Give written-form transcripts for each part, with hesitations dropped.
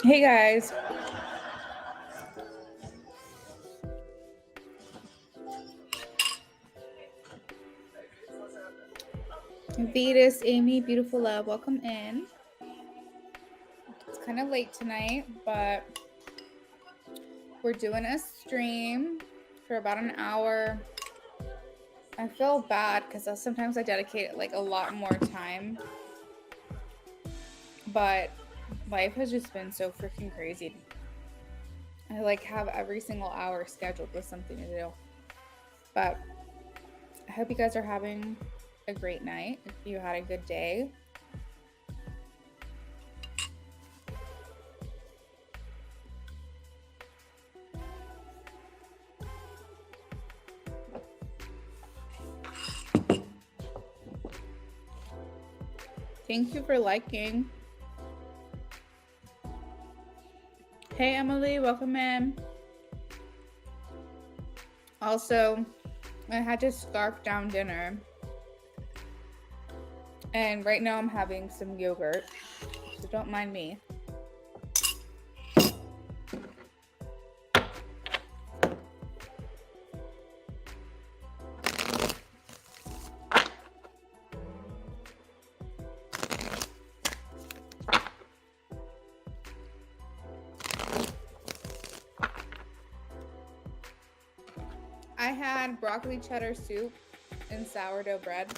Hey guys, Vetus, Amy, beautiful love, welcome in. It's kind of late tonight, but we're doing a stream for about an hour. I feel bad because sometimes I dedicate like a lot more time, but life has just been so freaking crazy. I like have every single hour scheduled with something to do. But I hope you guys are having a great night. If you had a good day. Thank you for liking. Hey Emily, welcome in. Also, I had to scarf down dinner. And right now I'm having some yogurt, so don't mind me. I had broccoli cheddar soup and sourdough bread.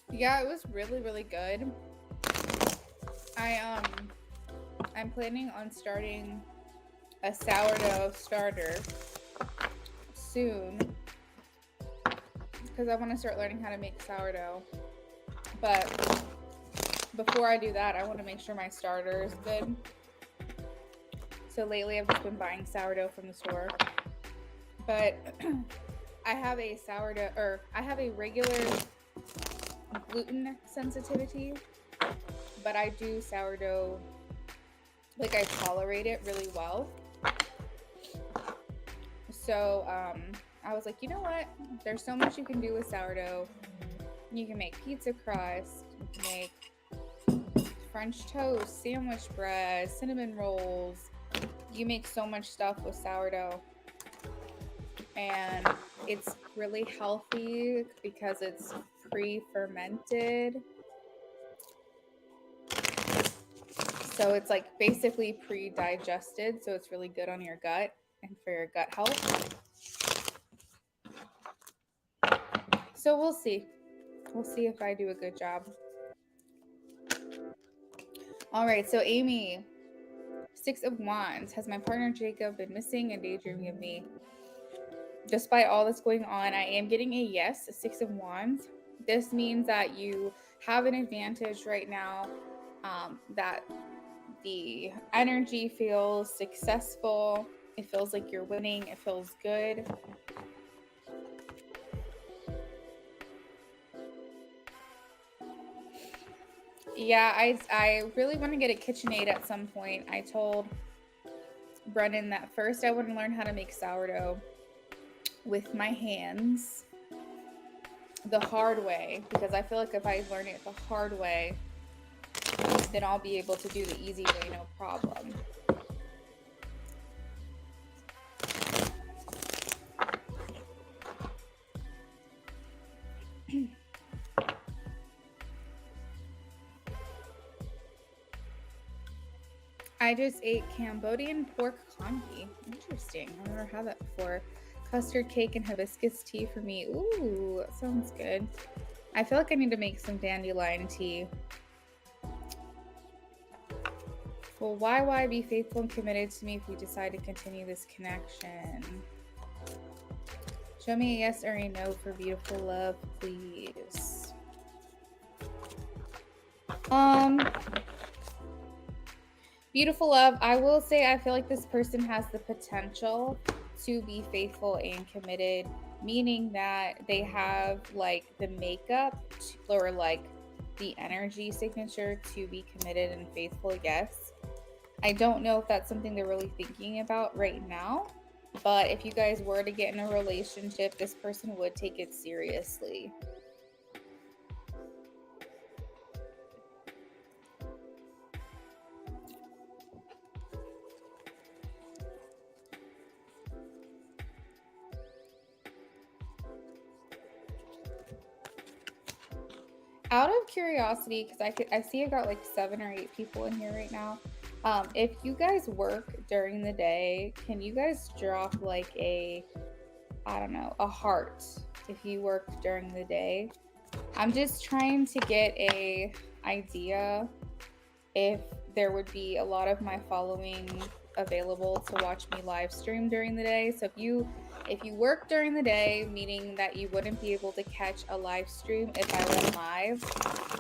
Yeah, it was really, really good. I'm planning on starting a sourdough starter soon because I want to start learning how to make sourdough. But before I do that, I want to make sure my starter is good. So lately I've just been buying sourdough from the store. But I have a regular gluten sensitivity, but I do sourdough, like I tolerate it really well. So I was like, you know what? There's so much you can do with sourdough. You can make pizza crust, you can make French toast, sandwich bread, cinnamon rolls. You make so much stuff with sourdough. And it's really healthy because it's pre-fermented. So it's like basically pre-digested, so it's really good on your gut and for your gut health. So we'll see. We'll see if I do a good job. All right, so Amy, 6 of Wands. Has my partner Jacob been missing and daydreaming of me? Despite all this going on, I am getting a yes, 6 of Wands. This means that you have an advantage right now, that the energy feels successful. It feels like you're winning. It feels good. Yeah, I really want to get a KitchenAid at some point. I told Brennan that first I want to learn how to make sourdough with my hands the hard way, because I feel like if I learn it the hard way, then I'll be able to do the easy way, no problem. I just ate Cambodian pork congee. Interesting. I've never had that before. Custard cake and hibiscus tea for me. Ooh, that sounds good. I feel like I need to make some dandelion tea. Well, why be faithful and committed to me if we decide to continue this connection? Show me a yes or a no for beautiful love, please. Beautiful love. I will say I feel like this person has the potential to be faithful and committed, meaning that they have like the makeup or like the energy signature to be committed and faithful. Yes. I don't know if that's something they're really thinking about right now, but if you guys were to get in a relationship, this person would take it seriously. Out of curiosity, because I see I got like 7 or 8 people in here right now. If you guys work during the day, can you guys drop like a, I don't know, a heart if you work during the day? I'm just trying to get a idea if there would be a lot of my following available to watch me live stream during the day. So if you work during the day, meaning that you wouldn't be able to catch a live stream if I went live.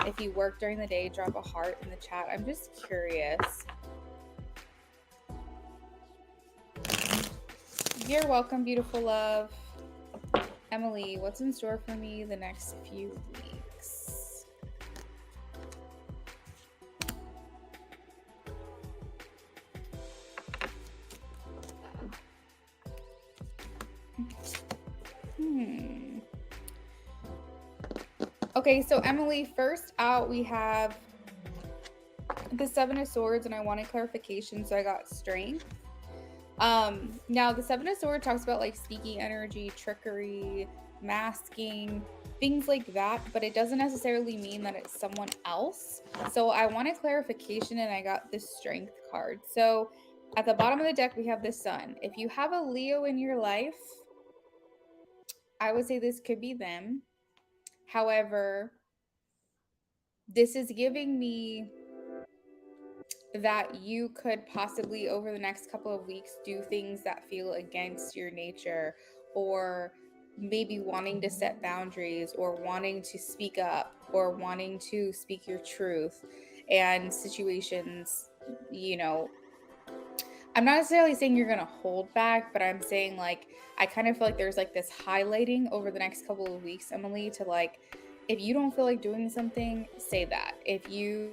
If you work during the day, drop a heart in the chat. I'm just curious. You're welcome, beautiful love. Emily, what's in store for me the next few weeks? Okay, so Emily, first out we have the 7 of Swords, and I wanted clarification, so I got strength. Now the 7 of Swords talks about like sneaky energy, trickery, masking, things like that, but it doesn't necessarily mean that it's someone else. So I wanted clarification, and I got this strength card. So at the bottom of the deck, we have the Sun. If you have a Leo in your life, I would say this could be them. However, this is giving me that you could possibly over the next couple of weeks do things that feel against your nature, or maybe wanting to set boundaries, or wanting to speak up, or wanting to speak your truth. And situations, you know, I'm not necessarily saying you're going to hold back, but I'm saying like I kind of feel like there's like this highlighting over the next couple of weeks, Emily, to like, if you don't feel like doing something, say that. If you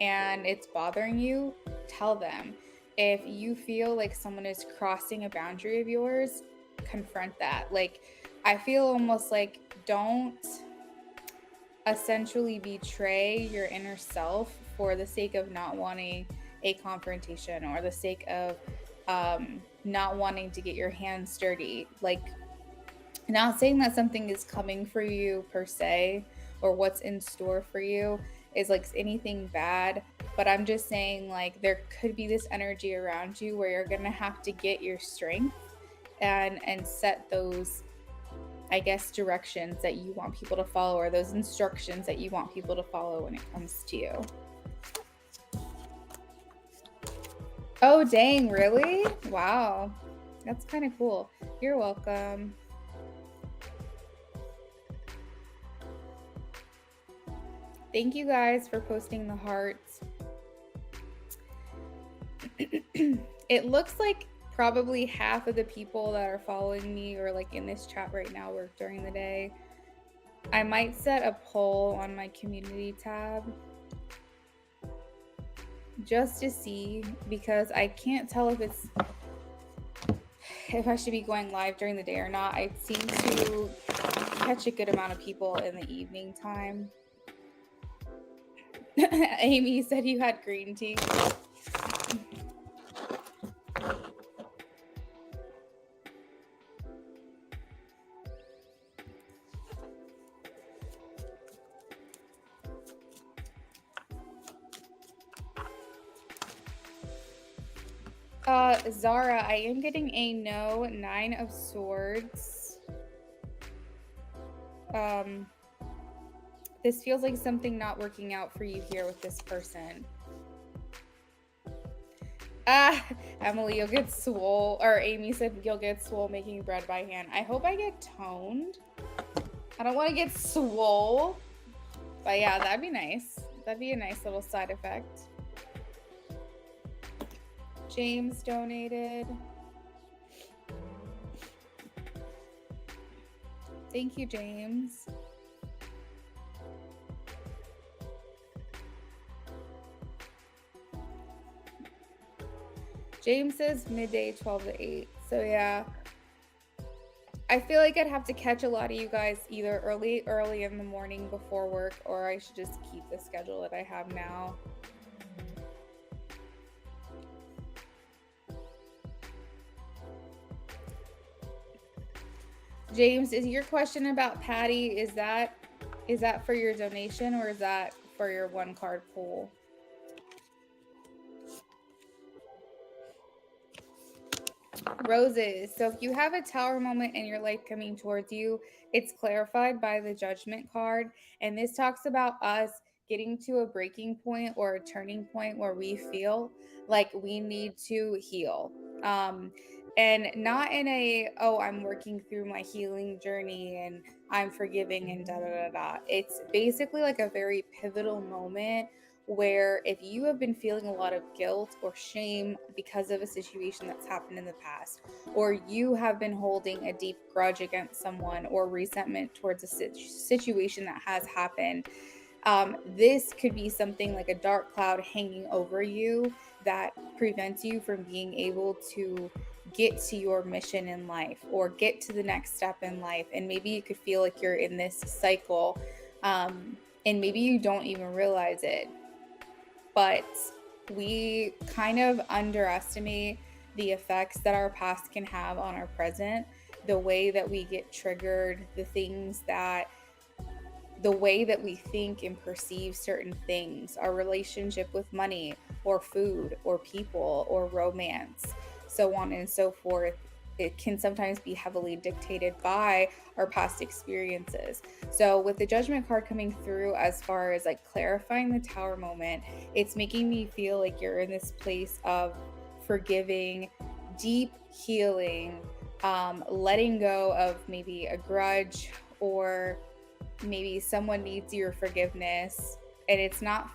and it's bothering you, tell them. If you feel like someone is crossing a boundary of yours, confront that. Like, I feel almost like don't essentially betray your inner self for the sake of not wanting a confrontation, or the sake of not wanting to get your hands dirty. Like, not saying that something is coming for you per se, or what's in store for you is like anything bad, but I'm just saying like there could be this energy around you where you're gonna have to get your strength and set those, I guess, directions that you want people to follow, or those instructions that you want people to follow when it comes to you. Oh dang, really? Wow, that's kind of cool. You're welcome. Thank you guys for posting the hearts. It looks like probably half of the people that are following me or like in this chat right now work during the day. I might set a poll on my community tab just to see, because I can't tell if I should be going live during the day or not. I seem to catch a good amount of people in the evening time. Amy said you had green tea. Zara, I am getting a no, 9 of Swords. This feels like something not working out for you here with this person. Emily, you'll get swole, or Amy said you'll get swole making bread by hand. I hope I get toned. I don't want to get swole. But yeah, that'd be nice. That'd be a nice little side effect. James donated. Thank you, James. James says midday 12 to 8. So yeah. I feel like I'd have to catch a lot of you guys either early in the morning before work, or I should just keep the schedule that I have now. James, is your question about Patty, is that for your donation or is that for your one card pool? Roses. So if you have a tower moment in your life coming towards you, it's clarified by the judgment card. And this talks about us getting to a breaking point or a turning point where we feel like we need to heal. And not in a, oh, I'm working through my healing journey and I'm forgiving and da da da da. It's basically like a very pivotal moment where if you have been feeling a lot of guilt or shame because of a situation that's happened in the past, or you have been holding a deep grudge against someone or resentment towards a situation that has happened, this could be something like a dark cloud hanging over you that prevents you from being able to get to your mission in life or get to the next step in life. And maybe you could feel like you're in this cycle, and maybe you don't even realize it. But we kind of underestimate the effects that our past can have on our present, the way that we get triggered, the way that we think and perceive certain things, our relationship with money or food or people or romance, so on and so forth. It can sometimes be heavily dictated by our past experiences. So with the judgment card coming through, as far as like clarifying the tower moment, it's making me feel like you're in this place of forgiving, deep healing, letting go of maybe a grudge, or maybe someone needs your forgiveness. And it's not,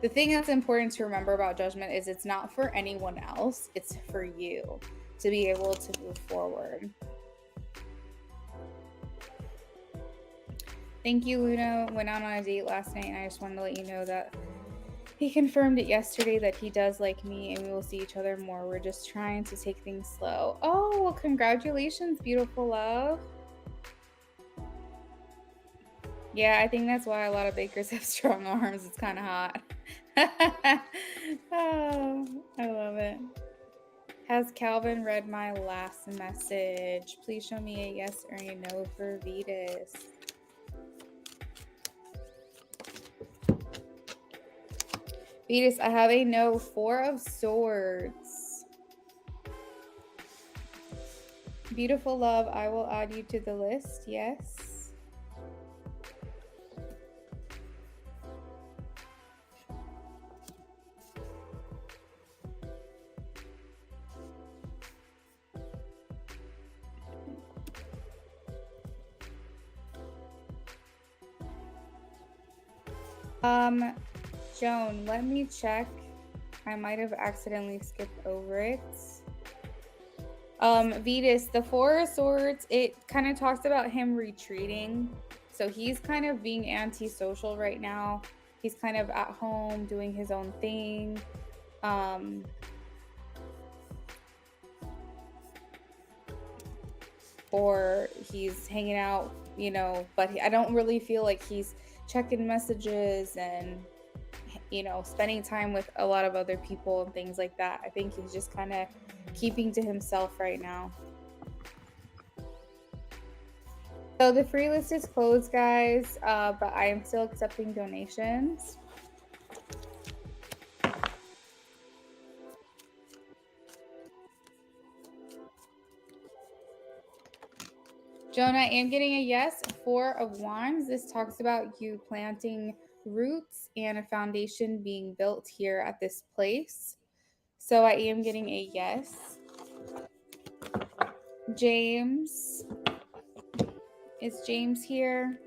the thing that's important to remember about judgment is it's not for anyone else, it's for you to be able to move forward. Thank you, Luna. Went out on a date last night, and I just wanted to let you know that he confirmed it yesterday that he does like me and we will see each other more. We're just trying to take things slow. Oh, well, congratulations, beautiful love. Yeah, I think that's why a lot of bakers have strong arms. It's kind of hot. Oh, I love it. Has Calvin read my last message? Please show me a yes or a no for Vetus. Vetus, I have a no. 4 of Swords. Beautiful love, I will add you to the list. Yes. Joan, let me check. I might have accidentally skipped over it. Vetus, the 4 of Swords, it kind of talks about him retreating. So he's kind of being antisocial right now. He's kind of at home doing his own thing. Or he's hanging out, you know, but I don't really feel like he's checking messages and, you know, spending time with a lot of other people and things like that. I think he's just kind of keeping to himself right now. So the free list is closed, guys, but I am still accepting donations. Jonah, I am getting a yes. 4 of Wands. This talks about you planting roots and a foundation being built here at this place. So I am getting a yes. James. Is James here?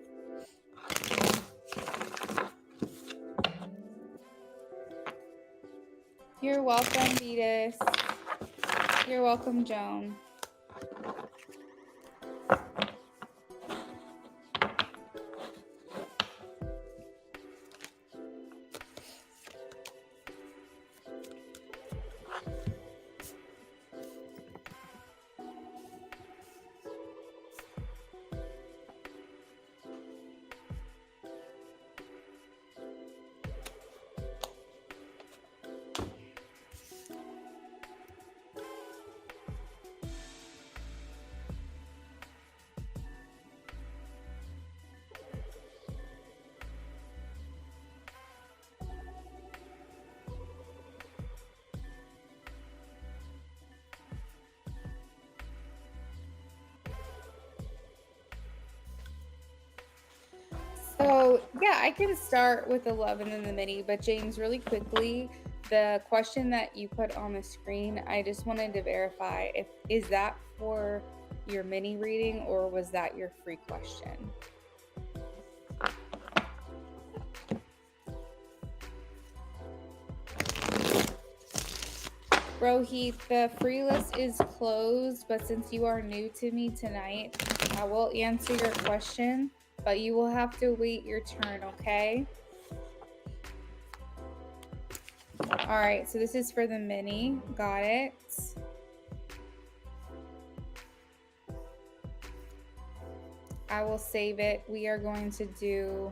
welcome, Beatus. You're welcome, Joan. So yeah, I can start with 11 in the mini, but James, really quickly, the question that you put on the screen, I just wanted to verify is that for your mini reading or was that your free question? Rohit, the free list is closed, but since you are new to me tonight, I will answer your question, but you will have to wait your turn, okay? All right, so this is for the mini. Got it. I will save it. We are going to do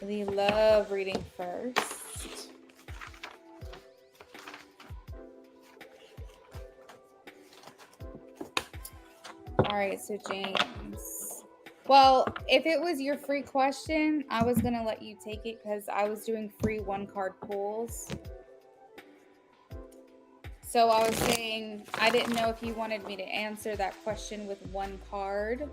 the love reading first. All right, so James. Well, if it was your free question, I was going to let you take it because I was doing free 1-card pulls. So I was saying I didn't know if you wanted me to answer that question with 1 card.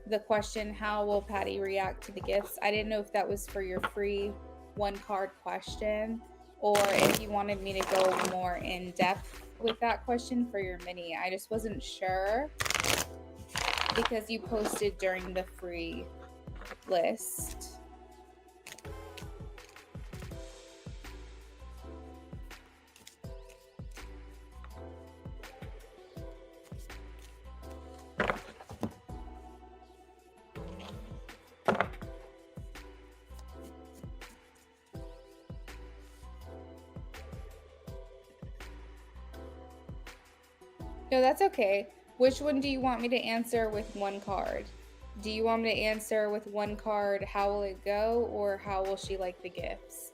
The question, how will Patty react to the gifts? I didn't know if that was for your free 1-card question or if you wanted me to go more in depth with that question for your mini. I just wasn't sure because you posted during the free list. No, that's okay. Which one do you want me to answer with 1 card? Do you want me to answer with 1 card, how will it go, or how will she like the gifts?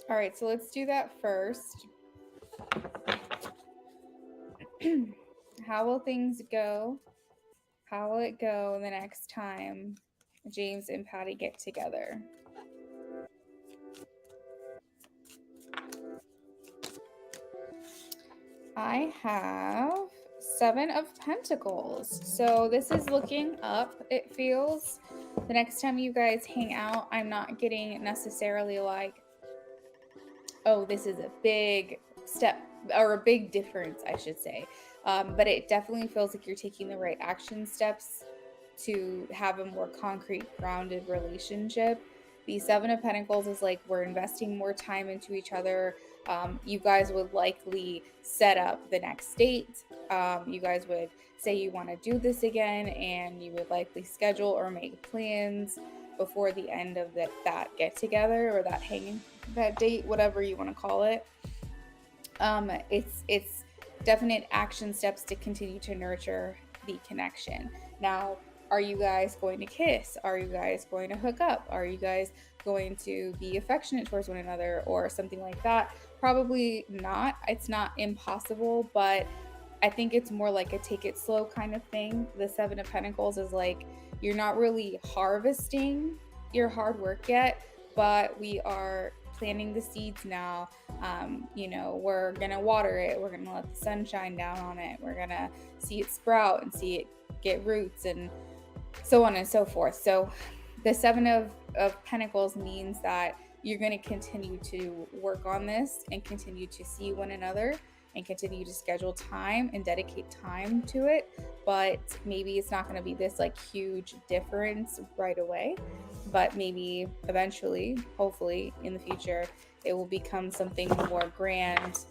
All right, so let's do that first. How will things go? How will it go the next time James and Patty get together? I have 7 of Pentacles. So this is looking up, it feels. The next time you guys hang out, I'm not getting necessarily like, oh, this is a big step or a big difference, I should say. But it definitely feels like you're taking the right action steps to have a more concrete, grounded relationship. The 7 of Pentacles is like we're investing more time into each other. You guys would likely set up the next date. You guys would say you want to do this again, and you would likely schedule or make plans before the end of that get together or that date, whatever you want to call it. It's definite action steps to continue to nurture the connection. Now, are you guys going to kiss? Are you guys going to hook up? Are you guys going to be affectionate towards one another or something like that? Probably not. It's not impossible, but I think it's more like a take it slow kind of thing. The 7 of Pentacles is like you're not really harvesting your hard work yet, but we are planting the seeds now. We're gonna water it, we're gonna let the sun shine down on it, we're gonna see it sprout and see it get roots, and so on and so forth. So the Seven of Pentacles means that you're going to continue to work on this and continue to see one another and continue to schedule time and dedicate time to it. But maybe it's not going to be this like huge difference right away, but maybe eventually, hopefully in the future, it will become something more grand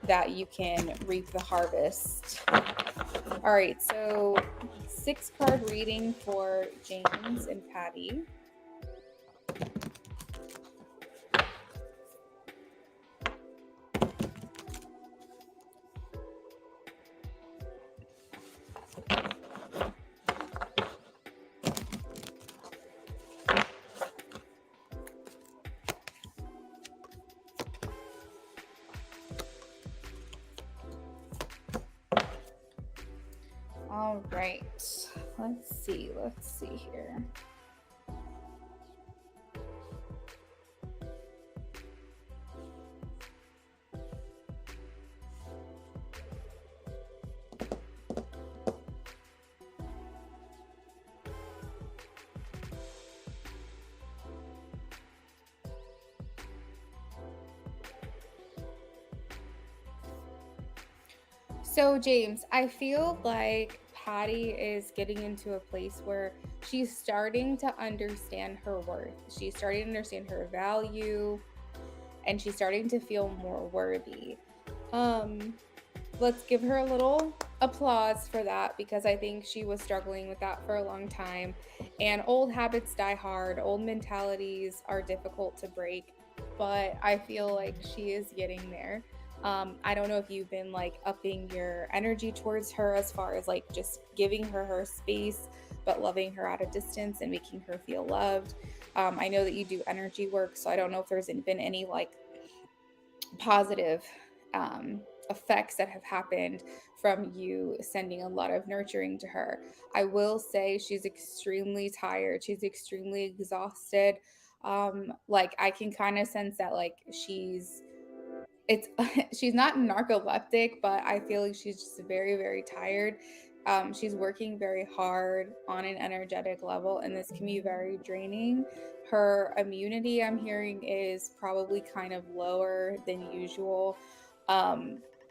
that you can reap the harvest. All right, so 6-card reading for James and Patty. All right, let's see here. So James, I feel like Patty is getting into a place where she's starting to understand her worth. She's starting to understand her value, and she's starting to feel more worthy. Let's give her a little applause for that, because I think she was struggling with that for a long time. And old habits die hard. Old mentalities are difficult to break, but I feel like she is getting there. I don't know if you've been like upping your energy towards her as far as like just giving her space, but loving her at a distance and making her feel loved. I know that you do energy work, so I don't know if there's been any like positive effects that have happened from you sending a lot of nurturing to her. I will say she's extremely tired. She's extremely exhausted. Like I can kind of sense that like it's she's not narcoleptic, but I feel like she's just very, very tired. She's working very hard on an energetic level, and this can be very draining. Her immunity, I'm hearing, is probably kind of lower than usual.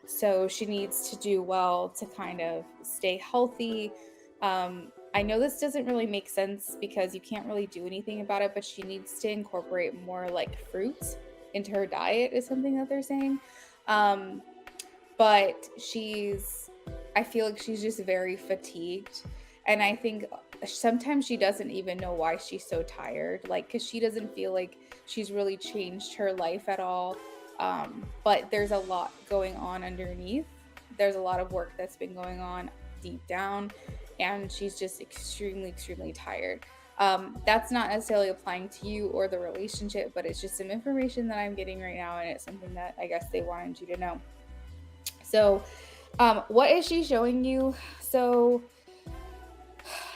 So she needs to do well to kind of stay healthy. I know this doesn't really make sense because you can't really do anything about it, but she needs to incorporate more like fruits into her diet, is something that they're saying. But I feel like she's just very fatigued. And I think sometimes she doesn't even know why she's so tired, like, because she doesn't feel like she's really changed her life at all. But there's a lot going on underneath. There's a lot of work that's been going on deep down, and she's just extremely, extremely tired. That's not necessarily applying to you or the relationship, but it's just some information that I'm getting right now, and it's something that I guess they wanted you to know. So, what is she showing you? So,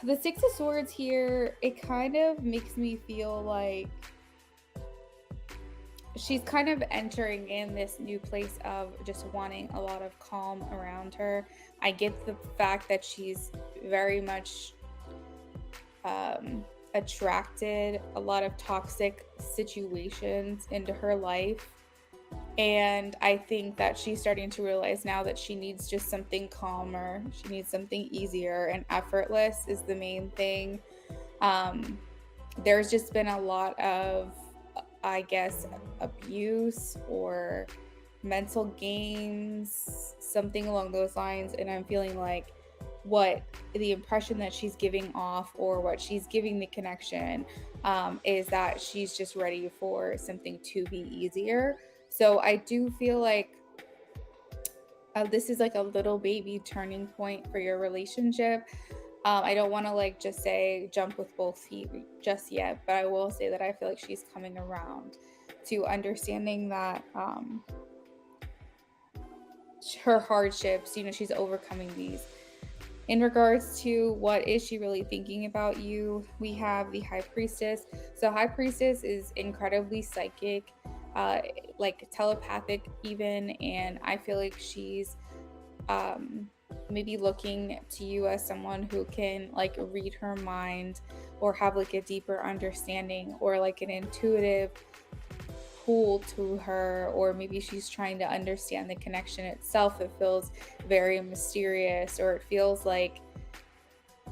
the Six of Swords here, it kind of makes me feel like she's kind of entering in this new place of just wanting a lot of calm around her. I get the fact that she's very much attracted a lot of toxic situations into her life. And I think that she's starting to realize now that she needs just something calmer. She needs something easier, and effortless is the main thing. There's just been a lot of, I guess, abuse or mental games, something along those lines. And I'm feeling like what the impression that she's giving off, or what she's giving the connection, is that she's just ready for something to be easier. So I do feel like this is like a little baby turning point for your relationship. I don't want to like just say jump with both feet just yet, but I will say that I feel like she's coming around to understanding that her hardships, she's overcoming these. In regards to what is she really thinking about you, we have the High Priestess. So High Priestess is incredibly psychic. like telepathic even, and I feel like she's maybe looking to you as someone who can like read her mind or have like a deeper understanding or like an intuitive pull to her, or maybe she's trying to understand the connection itself. It feels very mysterious, or it feels like,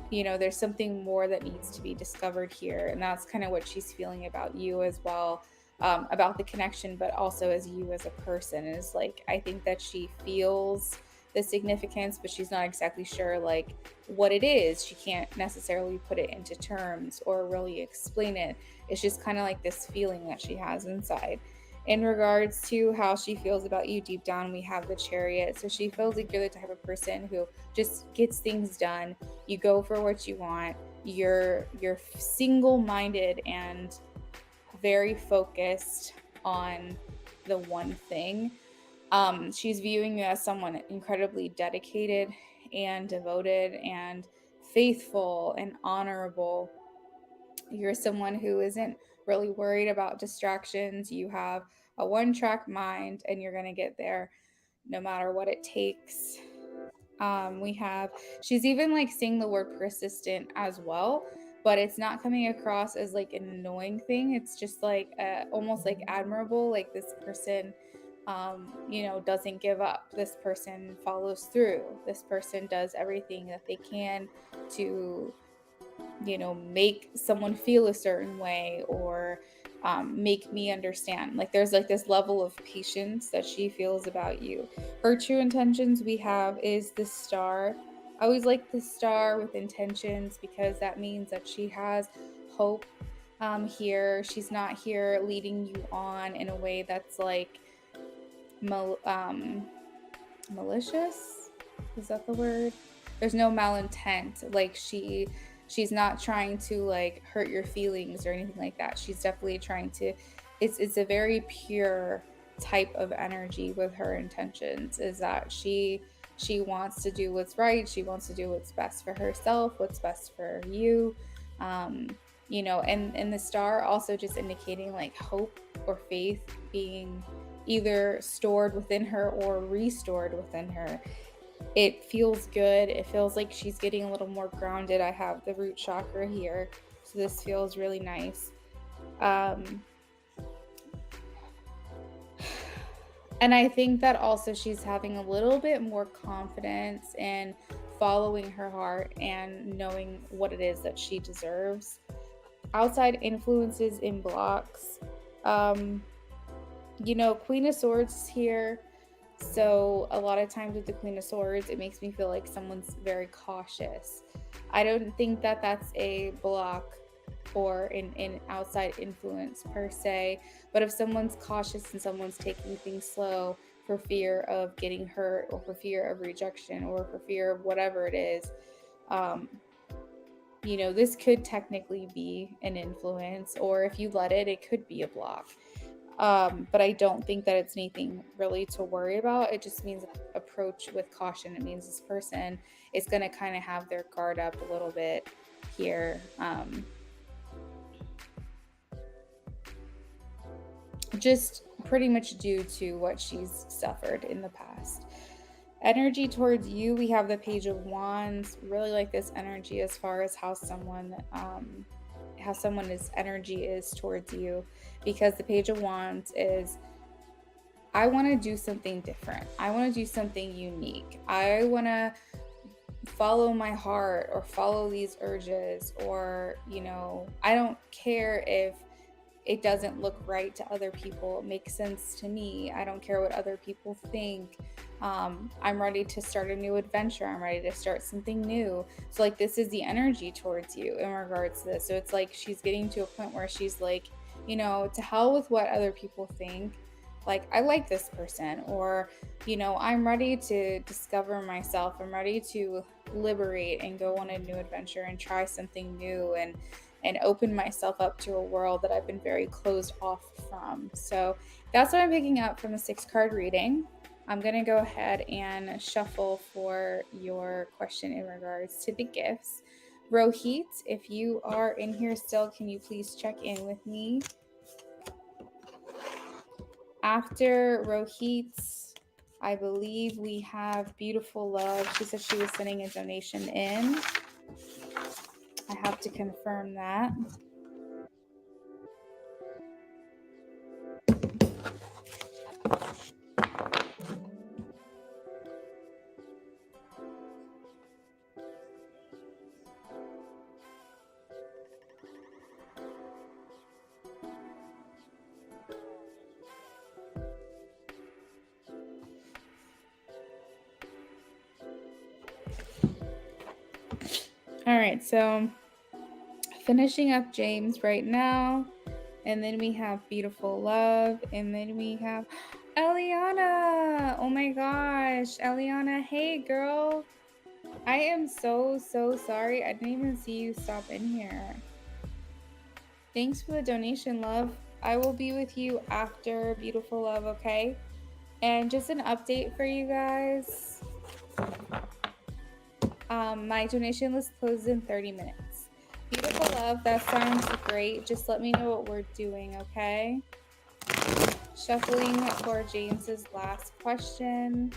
you know, there's something more that needs to be discovered here. And that's kind of what she's feeling about you as well, about the connection, but also as you as a person. Is like, I think that she feels the significance, but she's not exactly sure like what it is. She can't necessarily put it into terms or really explain it. It's just kind of like this feeling that she has inside. In regards to how she feels about you deep down, we have the Chariot. So she feels like you're the type of person who just gets things done. You go for what you want. You're single-minded and very focused on the one thing. She's viewing you as someone incredibly dedicated and devoted and faithful and honorable. You're someone who isn't really worried about distractions. You have a one-track mind, and you're going to get there no matter what it takes. We have, she's even like saying the word persistent as well, but it's not coming across as like an annoying thing. It's just like almost like admirable. Like this person, you know, doesn't give up. This person follows through. This person does everything that they can to, you know, make someone feel a certain way, or make me understand. Like there's like this level of patience that she feels about you. Her true intentions we have is the star. I always like the star with intentions because that means that she has hope here. She's not here leading you on in a way that's like malicious. Is that the word? There's no malintent. Like she's not trying to like hurt your feelings or anything like that. She's definitely trying to, it's a very pure type of energy with her intentions, is that she wants to do what's right. She wants to do what's best for herself, what's best for you. um you know, and the star also just indicating like hope or faith being either stored within her or restored within her. It feels good. It feels like she's getting a little more grounded. I have the root chakra here, so this feels really nice. And I think that also she's having a little bit more confidence in following her heart and knowing what it is that she deserves. Outside influences in blocks. You know, Queen of Swords is here. So a lot of times with the Queen of Swords, it makes me feel like someone's very cautious. I don't think that that's a block or an outside influence per se, but if someone's cautious and someone's taking things slow for fear of getting hurt or for fear of rejection or for fear of whatever it is, you know, this could technically be an influence, or if you let it, it could be a block. But I don't think that it's anything really to worry about. It just means approach with caution. It means this person is going to kind of have their guard up a little bit here. Just pretty much due to what she's suffered in the past. Energy towards you, we have the Page of Wands. Really like this energy as far as how someone's energy is towards you, because the Page of Wands is, I want to do something different. I want to do something unique. I want to follow my heart or follow these urges, or, you know, I don't care if it doesn't look right to other people. It makes sense to me. I don't care what other people think. I'm ready to start a new adventure. I'm ready to start something new. So like this is the energy towards you in regards to this. So it's like she's getting to a point where she's like, you know, to hell with what other people think. Like, I like this person, or, you know, I'm ready to discover myself. I'm ready to liberate and go on a new adventure and try something new and open myself up to a world that I've been very closed off from. So that's what I'm picking up from the 6-card reading. I'm going to go ahead and shuffle for your question in regards to the gifts. Rohit, if you are in here still, can you please check in with me? After Rohit's, I believe we have Beautiful Love. She said she was sending a donation in. I have to confirm that. All right, so finishing up James right now. And then we have Beautiful Love. And then we have Eliana. Oh my gosh. Eliana, hey girl. I am so sorry. I didn't even see you stop in here. Thanks for the donation, love. I will be with you after Beautiful Love, okay? And just an update for you guys. My donation list closes in 30 minutes. Beautiful Love, that sounds great. Just let me know what we're doing, okay? Shuffling for James's last question.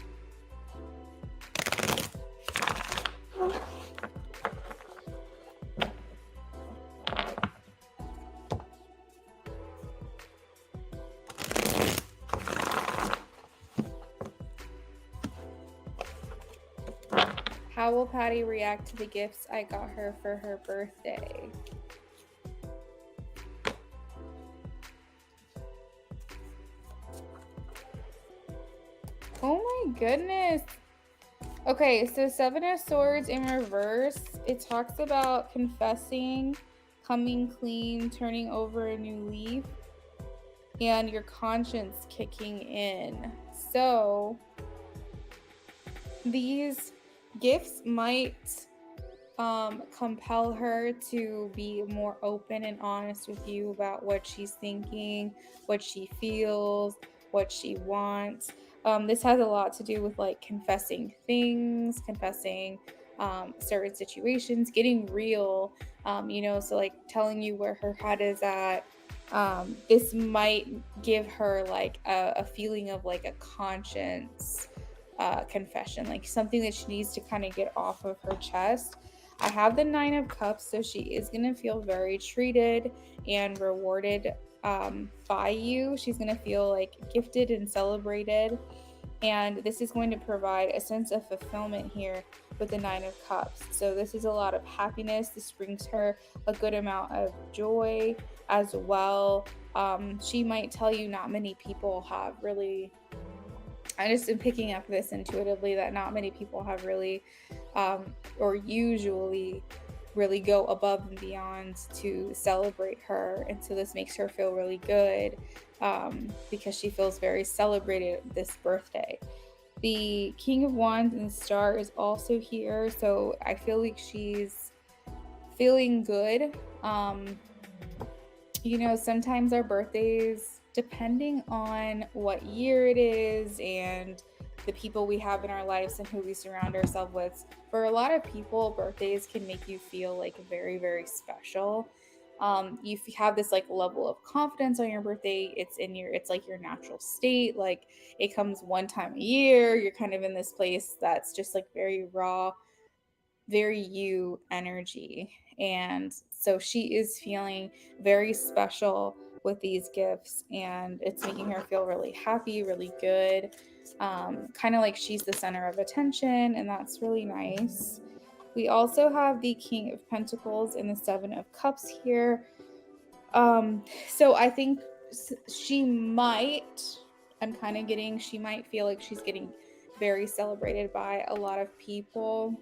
How will Patty react to the gifts I got her for her birthday? Oh my goodness. Okay, so Seven of Swords in reverse, it talks about confessing, coming clean, turning over a new leaf, and your conscience kicking in. So these gifts might compel her to be more open and honest with you about what she's thinking, what she feels, what she wants. This has a lot to do with like confessing things, confessing certain situations, getting real, so like telling you where her head is at. This might give her like a feeling of like a conscience confession, like something that she needs to kind of get off of her chest. I have the Nine of Cups, so she is going to feel very treated and rewarded by you. She's going to feel like gifted and celebrated. And this is going to provide a sense of fulfillment here with the Nine of Cups. So this is a lot of happiness. This brings her a good amount of joy as well. She might tell you not many people have really, I just am picking up this intuitively, that not many people have really or usually really go above and beyond to celebrate her. And so this makes her feel really good because she feels very celebrated this birthday. The King of Wands and the Star is also here. So I feel like she's feeling good. Sometimes our birthdays, depending on what year it is and the people we have in our lives and who we surround ourselves with, for a lot of people, birthdays can make you feel like very, very special. You have this like level of confidence on your birthday. It's like your natural state. Like it comes one time a year. You're kind of in this place that's just like very raw, very you energy. And so she is feeling very special with these gifts, and it's making her feel really happy, really good. Kind of like she's the center of attention, and that's really nice. We also have the King of Pentacles and the Seven of Cups here. So I think she might feel like she's getting very celebrated by a lot of people.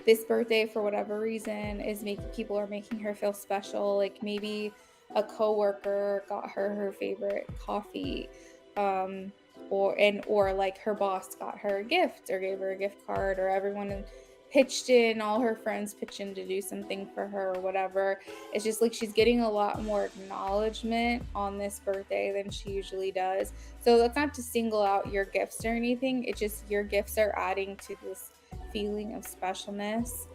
This birthday, for whatever reason, is people are making her feel special. Like maybe a coworker got her favorite coffee, or like her boss got her a gift or gave her a gift card, or everyone pitched in, all her friends pitched in to do something for her or whatever. It's just like she's getting a lot more acknowledgement on this birthday than she usually does. So that's not to single out your gifts or anything. It's just your gifts are adding to this feeling of specialness.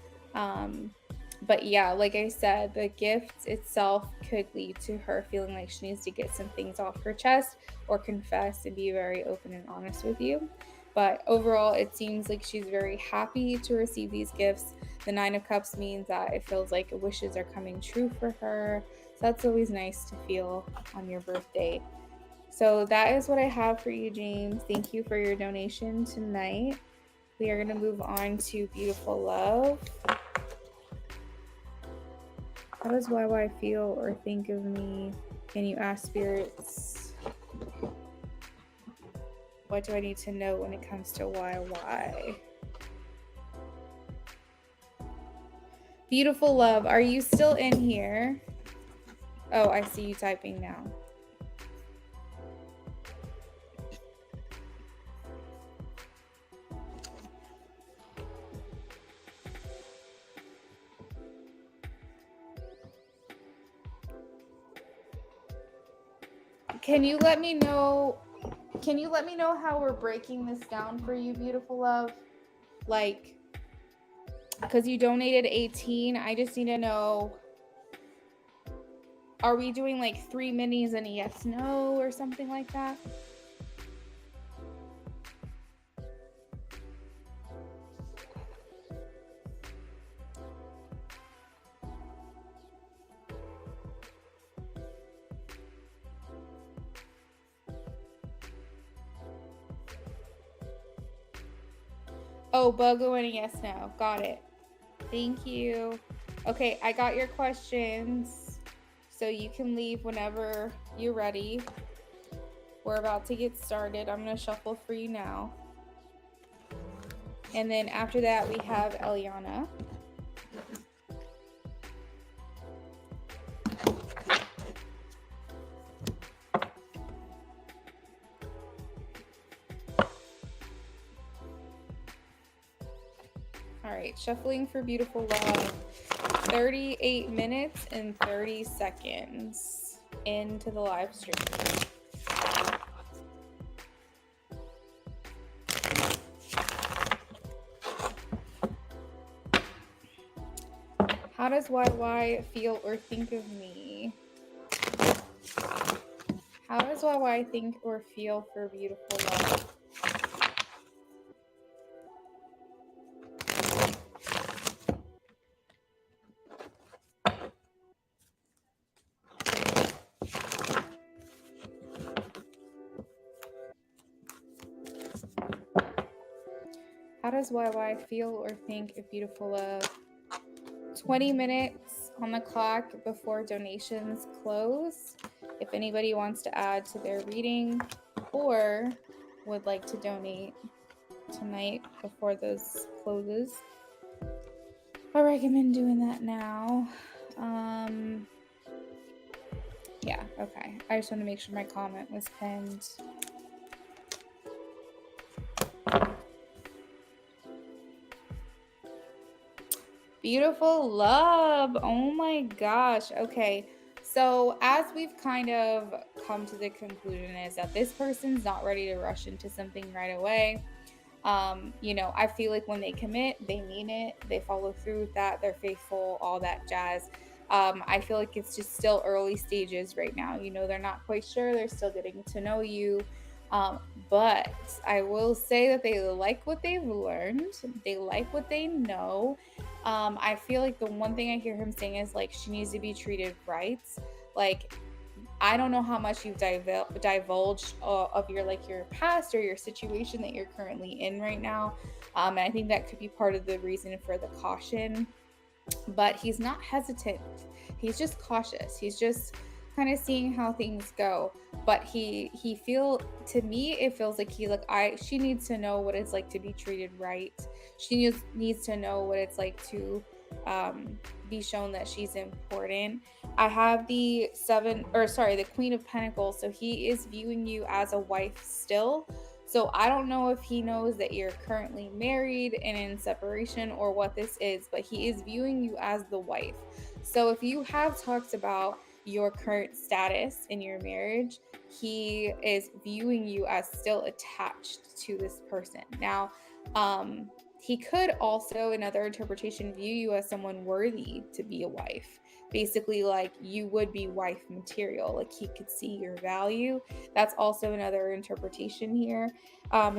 But yeah, like I said, the gift itself could lead to her feeling like she needs to get some things off her chest or confess and be very open and honest with you. But overall, it seems like she's very happy to receive these gifts. The Nine of Cups means that it feels like wishes are coming true for her. So that's always nice to feel on your birthday. So that is what I have for you, James. Thank you for your donation tonight. We are going to move on to Beautiful Love. How does YY feel or think of me? Can you ask spirits? What do I need to know when it comes to YY? Beautiful Love, are you still in here? Oh, I see you typing now. Can you let me know how we're breaking this down for you, Beautiful Love? Like, because you donated 18, I just need to know, are we doing like 3 minis and a yes, no, or something like that? Oh, BOGO and a yes, no. Got it. Thank you. Okay, I got your questions. So you can leave whenever you're ready. We're about to get started. I'm going to shuffle for you now. And then after that, we have Eliana. All right, shuffling for Beautiful Love. 38 minutes and 30 seconds into the live stream. How does YY feel or think of me? How does YY think or feel for Beautiful Love? How does YY feel or think of Beautiful Love? 20 minutes on the clock before donations close. If anybody wants to add to their reading or would like to donate tonight before those closes, I recommend doing that now. Yeah, okay. I just want to make sure my comment was pinned. Beautiful Love. Oh my gosh. Okay. So as we've kind of come to the conclusion is that this person's not ready to rush into something right away. I feel like when they commit, they mean it, they follow through with that, they're faithful, all that jazz. I feel like it's just still early stages right now. They're not quite sure, they're still getting to know you. But I will say that they like what they've learned, they like what they know. I feel like the one thing I hear him saying is like she needs to be treated right. Like, I don't know how much you've divulged of your past or your situation that you're currently in right now. And I think that could be part of the reason for the caution. But he's not hesitant. He's just cautious. He's just kind of seeing how things go. But to me, it feels like she needs to know what it's like to be treated right. She needs to know what it's like to be shown that she's important. I have the Queen of Pentacles. So he is viewing you as a wife still. So I don't know if he knows that you're currently married and in separation or what this is, but he is viewing you as the wife. So if you have talked about your current status in your marriage, he is viewing you as still attached to this person. Now, He could also, another interpretation, view you as someone worthy to be a wife. Basically, like you would be wife material, like he could see your value. That's also another interpretation here.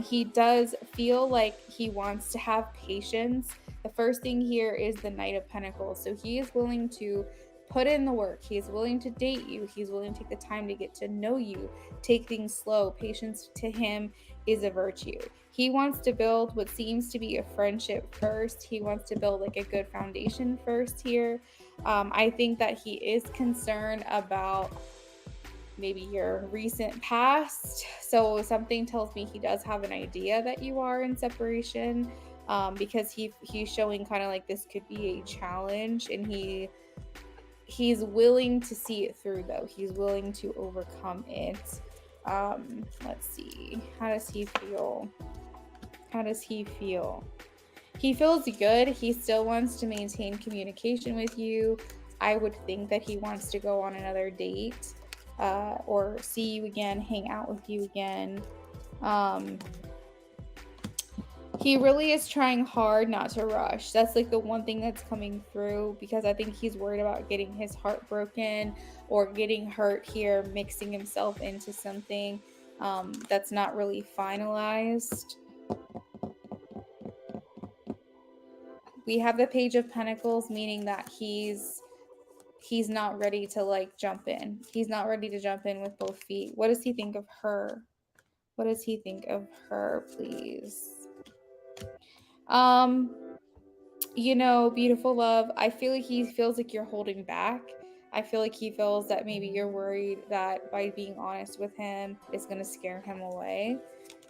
He does feel like he wants to have patience. The first thing here is the Knight of Pentacles. So he is willing to put in the work. He is willing to date you. He's willing to take the time to get to know you, take things slow. Patience to him is a virtue. He wants to build what seems to be a friendship first. He wants to build like a good foundation first here. I think that he is concerned about maybe your recent past. So something tells me he does have an idea that you are in separation, because he's showing kind of like this could be a challenge, and he's willing to see it through though. He's willing to overcome it. Let's see. How does he feel? How does he feel? He feels good. He still wants to maintain communication with you. I would think that he wants to go on another date, or see you again, hang out with you again. He really is trying hard not to rush. That's like the one thing that's coming through, because I think he's worried about getting his heart broken or getting hurt here, mixing himself into something that's not really finalized. We have the Page of Pentacles, meaning that he's not ready to like jump in. He's not ready to jump in with both feet. What does he think of her? What does he think of her, please? You know, beautiful love, I feel like he feels like you're holding back. I feel like he feels that maybe you're worried that by being honest with him is going to scare him away.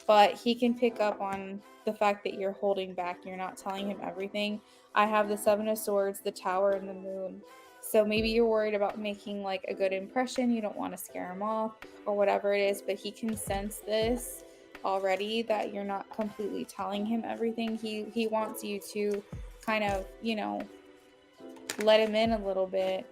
But he can pick up on the fact that you're holding back. You're not telling him everything. I have the Seven of Swords, the Tower, and the Moon. So maybe you're worried about making like a good impression. You don't want to scare him off or whatever it is, but he can sense this already, that you're not completely telling him everything. He wants you to kind of, you know, let him in a little bit.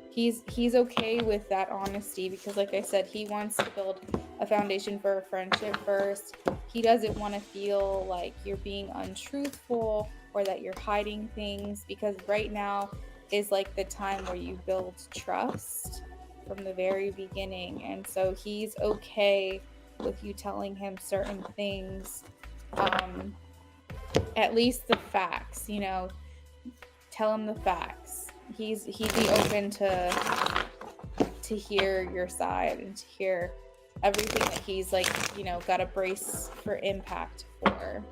He's okay with that honesty, because like I said, he wants to build a foundation for a friendship first. He doesn't want to feel like you're being untruthful or that you're hiding things, because right now is like the time where you build trust from the very beginning. And so he's okay with you telling him certain things, at least the facts, you know, tell him the facts. He'd be open to hear your side and to hear everything that he's like, you know, got a brace for impact for.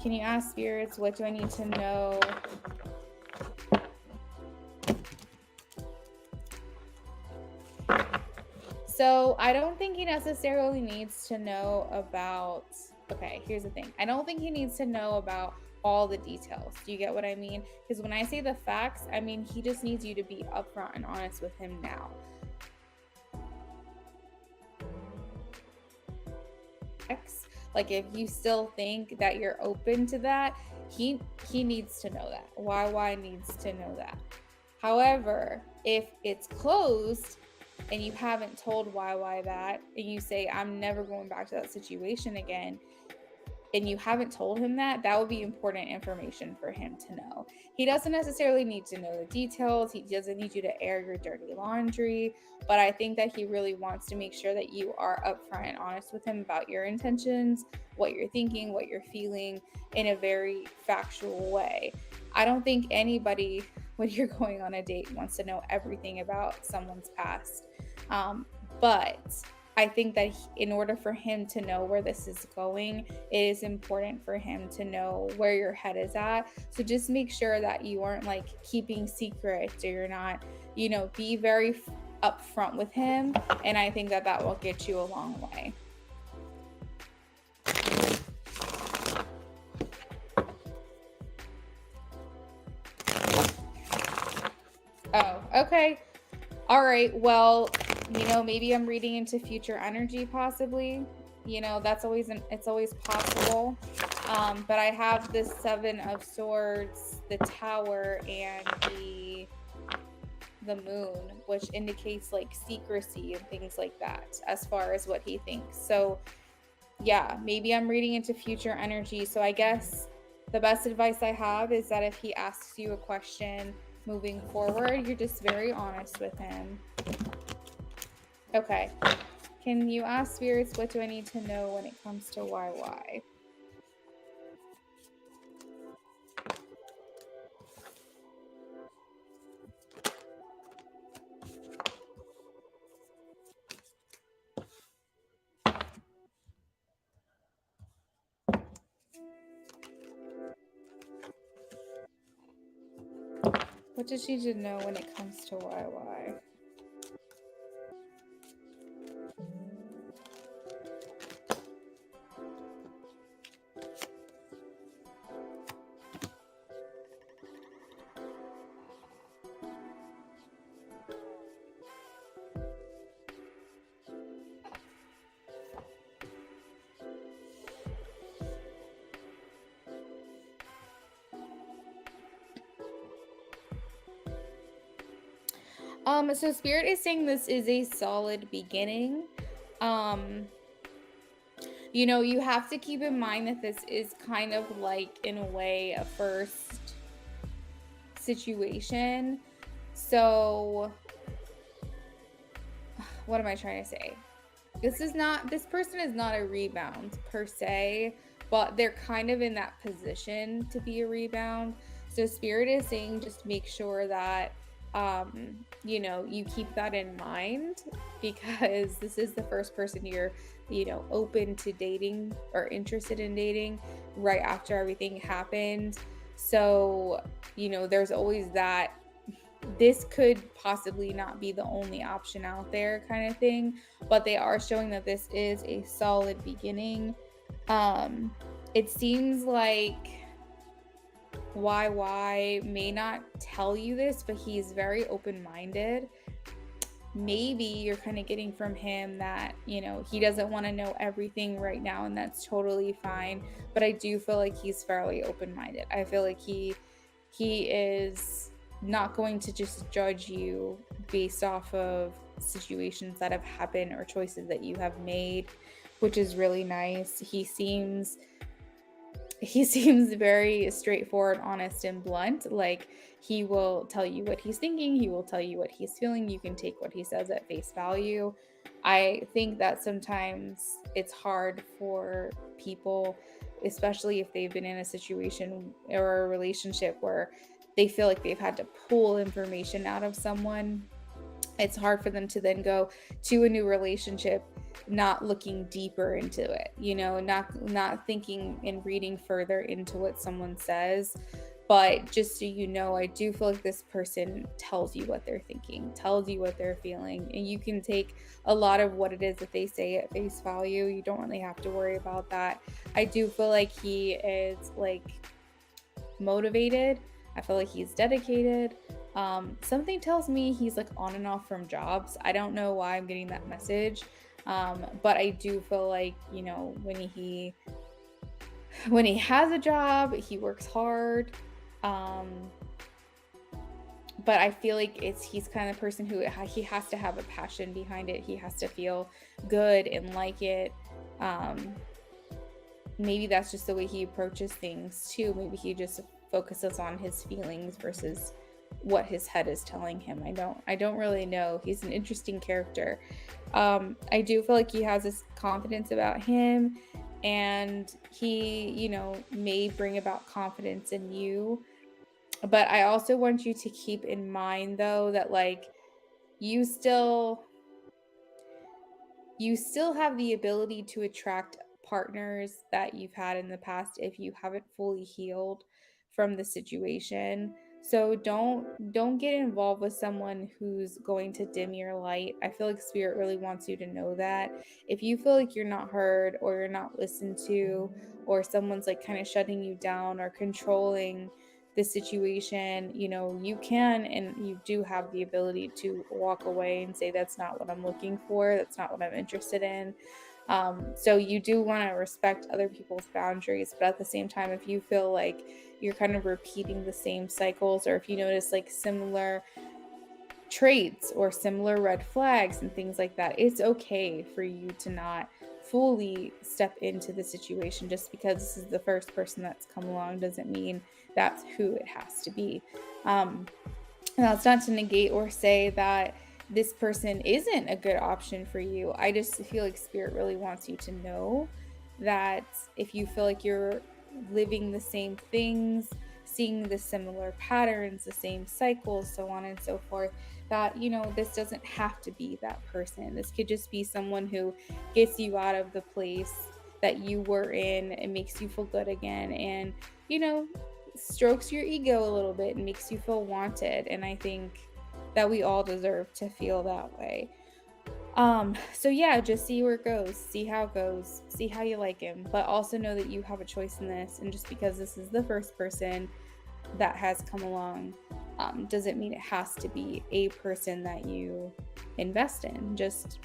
Can you ask spirits, what do I need to know? So I don't think he necessarily needs to know about, okay, here's the thing. I don't think he needs to know about all the details. Do you get what I mean? Because when I say the facts, I mean he just needs you to be upfront and honest with him now. Like if you still think that you're open to that, he needs to know that. YY needs to know that. However, if it's closed and you haven't told YY that, and you say, I'm never going back to that situation again, and you haven't told him that, that would be important information for him to know. He doesn't necessarily need to know the details. He doesn't need you to air your dirty laundry, but I think that he really wants to make sure that you are upfront and honest with him about your intentions, what you're thinking, what you're feeling, in a very factual way. I don't think anybody, when you're going on a date, wants to know everything about someone's past. But I think that in order for him to know where this is going, it is important for him to know where your head is at. So just make sure that you aren't like keeping secrets, or you're not, you know, be very upfront with him. And I think that that will get you a long way. Oh, okay. All right. Well, you know, maybe I'm reading into future energy, possibly. You know, it's always possible. But I have the Seven of Swords, the Tower, and the Moon, which indicates like secrecy and things like that, as far as what he thinks. So yeah, maybe I'm reading into future energy. So I guess the best advice I have is that if he asks you a question moving forward, you're just very honest with him. Okay. Can you ask spirits, what do I need to know when it comes to YY? What does she need to know when it comes to YY? So Spirit is saying this is a solid beginning. You know, you have to keep in mind that this is kind of like, in a way, a first situation. So, what am I trying to say? This person is not a rebound per se, but they're kind of in that position to be a rebound. So Spirit is saying just make sure that you know, you keep that in mind, because this is the first person you're, you know, open to dating or interested in dating right after everything happened. So, you know, there's always that this could possibly not be the only option out there kind of thing, but they are showing that this is a solid beginning. It seems like YY may not tell you this, but he's very open-minded. Maybe you're kind of getting from him that, you know, he doesn't want to know everything right now, and that's totally fine. But I do feel like he's fairly open-minded. I feel like he is not going to just judge you based off of situations that have happened or choices that you have made, which is really nice. He seems very straightforward, honest, and blunt. Like, he will tell you what he's thinking, he will tell you what he's feeling. You can take what he says at face value. I think that sometimes it's hard for people, especially if they've been in a situation or a relationship where they feel like they've had to pull information out of someone. It's hard for them to then go to a new relationship not looking deeper into it, you know, not thinking and reading further into what someone says. But just so you know, I do feel like this person tells you what they're thinking, tells you what they're feeling, and you can take a lot of what it is that they say at face value. You don't really have to worry about that. I do feel like he is like motivated. I feel like he's dedicated. Something tells me he's like on and off from jobs. I don't know why I'm getting that message. But I do feel like, you know, when he has a job, he works hard. But I feel like he's kind of person who he has to have a passion behind it. He has to feel good and like it. Maybe that's just the way he approaches things too. Maybe he just focuses on his feelings versus what his head is telling him. I don't really know. He's an interesting character. I do feel like he has this confidence about him, and he, you know, may bring about confidence in you. But I also want you to keep in mind though that like you still have the ability to attract partners that you've had in the past if you haven't fully healed from the situation. So don't get involved with someone who's going to dim your light. I feel like Spirit really wants you to know that. If you feel like you're not heard or you're not listened to, or someone's like kind of shutting you down or controlling the situation, you know, you can and you do have the ability to walk away and say, that's not what I'm looking for, that's not what I'm interested in. So you do want to respect other people's boundaries, but at the same time, if you feel like you're kind of repeating the same cycles, or if you notice like similar traits or similar red flags and things like that, it's okay for you to not fully step into the situation. Just because this is the first person that's come along doesn't mean that's who it has to be. Now, it's not to negate or say that this person isn't a good option for you. I just feel like Spirit really wants you to know that if you feel like you're living the same things, seeing the similar patterns, the same cycles, so on and so forth, that, you know, this doesn't have to be that person. This could just be someone who gets you out of the place that you were in and makes you feel good again, and, you know, strokes your ego a little bit and makes you feel wanted. And I think that we all deserve to feel that way. So yeah, just see where it goes, see how it goes, see how you like him, but also know that you have a choice in this. And just because this is the first person that has come along, doesn't mean it has to be a person that you invest in. Just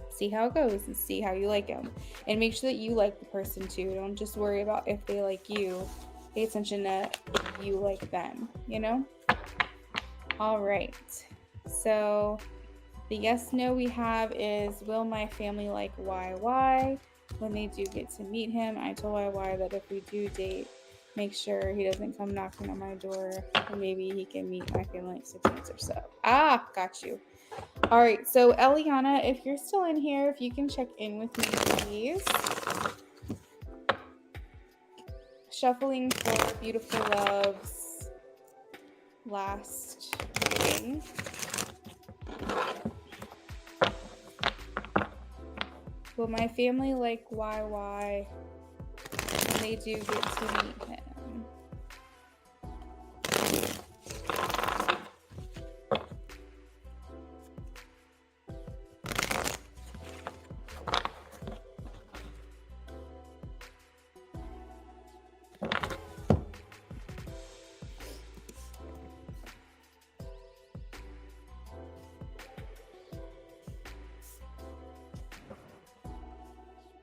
see how it goes and see how you like them, and make sure that you like the person too. Don't just worry about if they like you. Pay attention to if you like them, you know? All right. So the yes no we have is, will my family like YY when they do get to meet him? I told YY that if we do date, make sure he doesn't come knocking on my door, and maybe he can meet my family like 6 months or so. Ah, got you. All right, so Eliana, if you're still in here, if you can check in with me, please. Shuffling for Beautiful Love's last reading. Will my family like YY when they do get to meet him?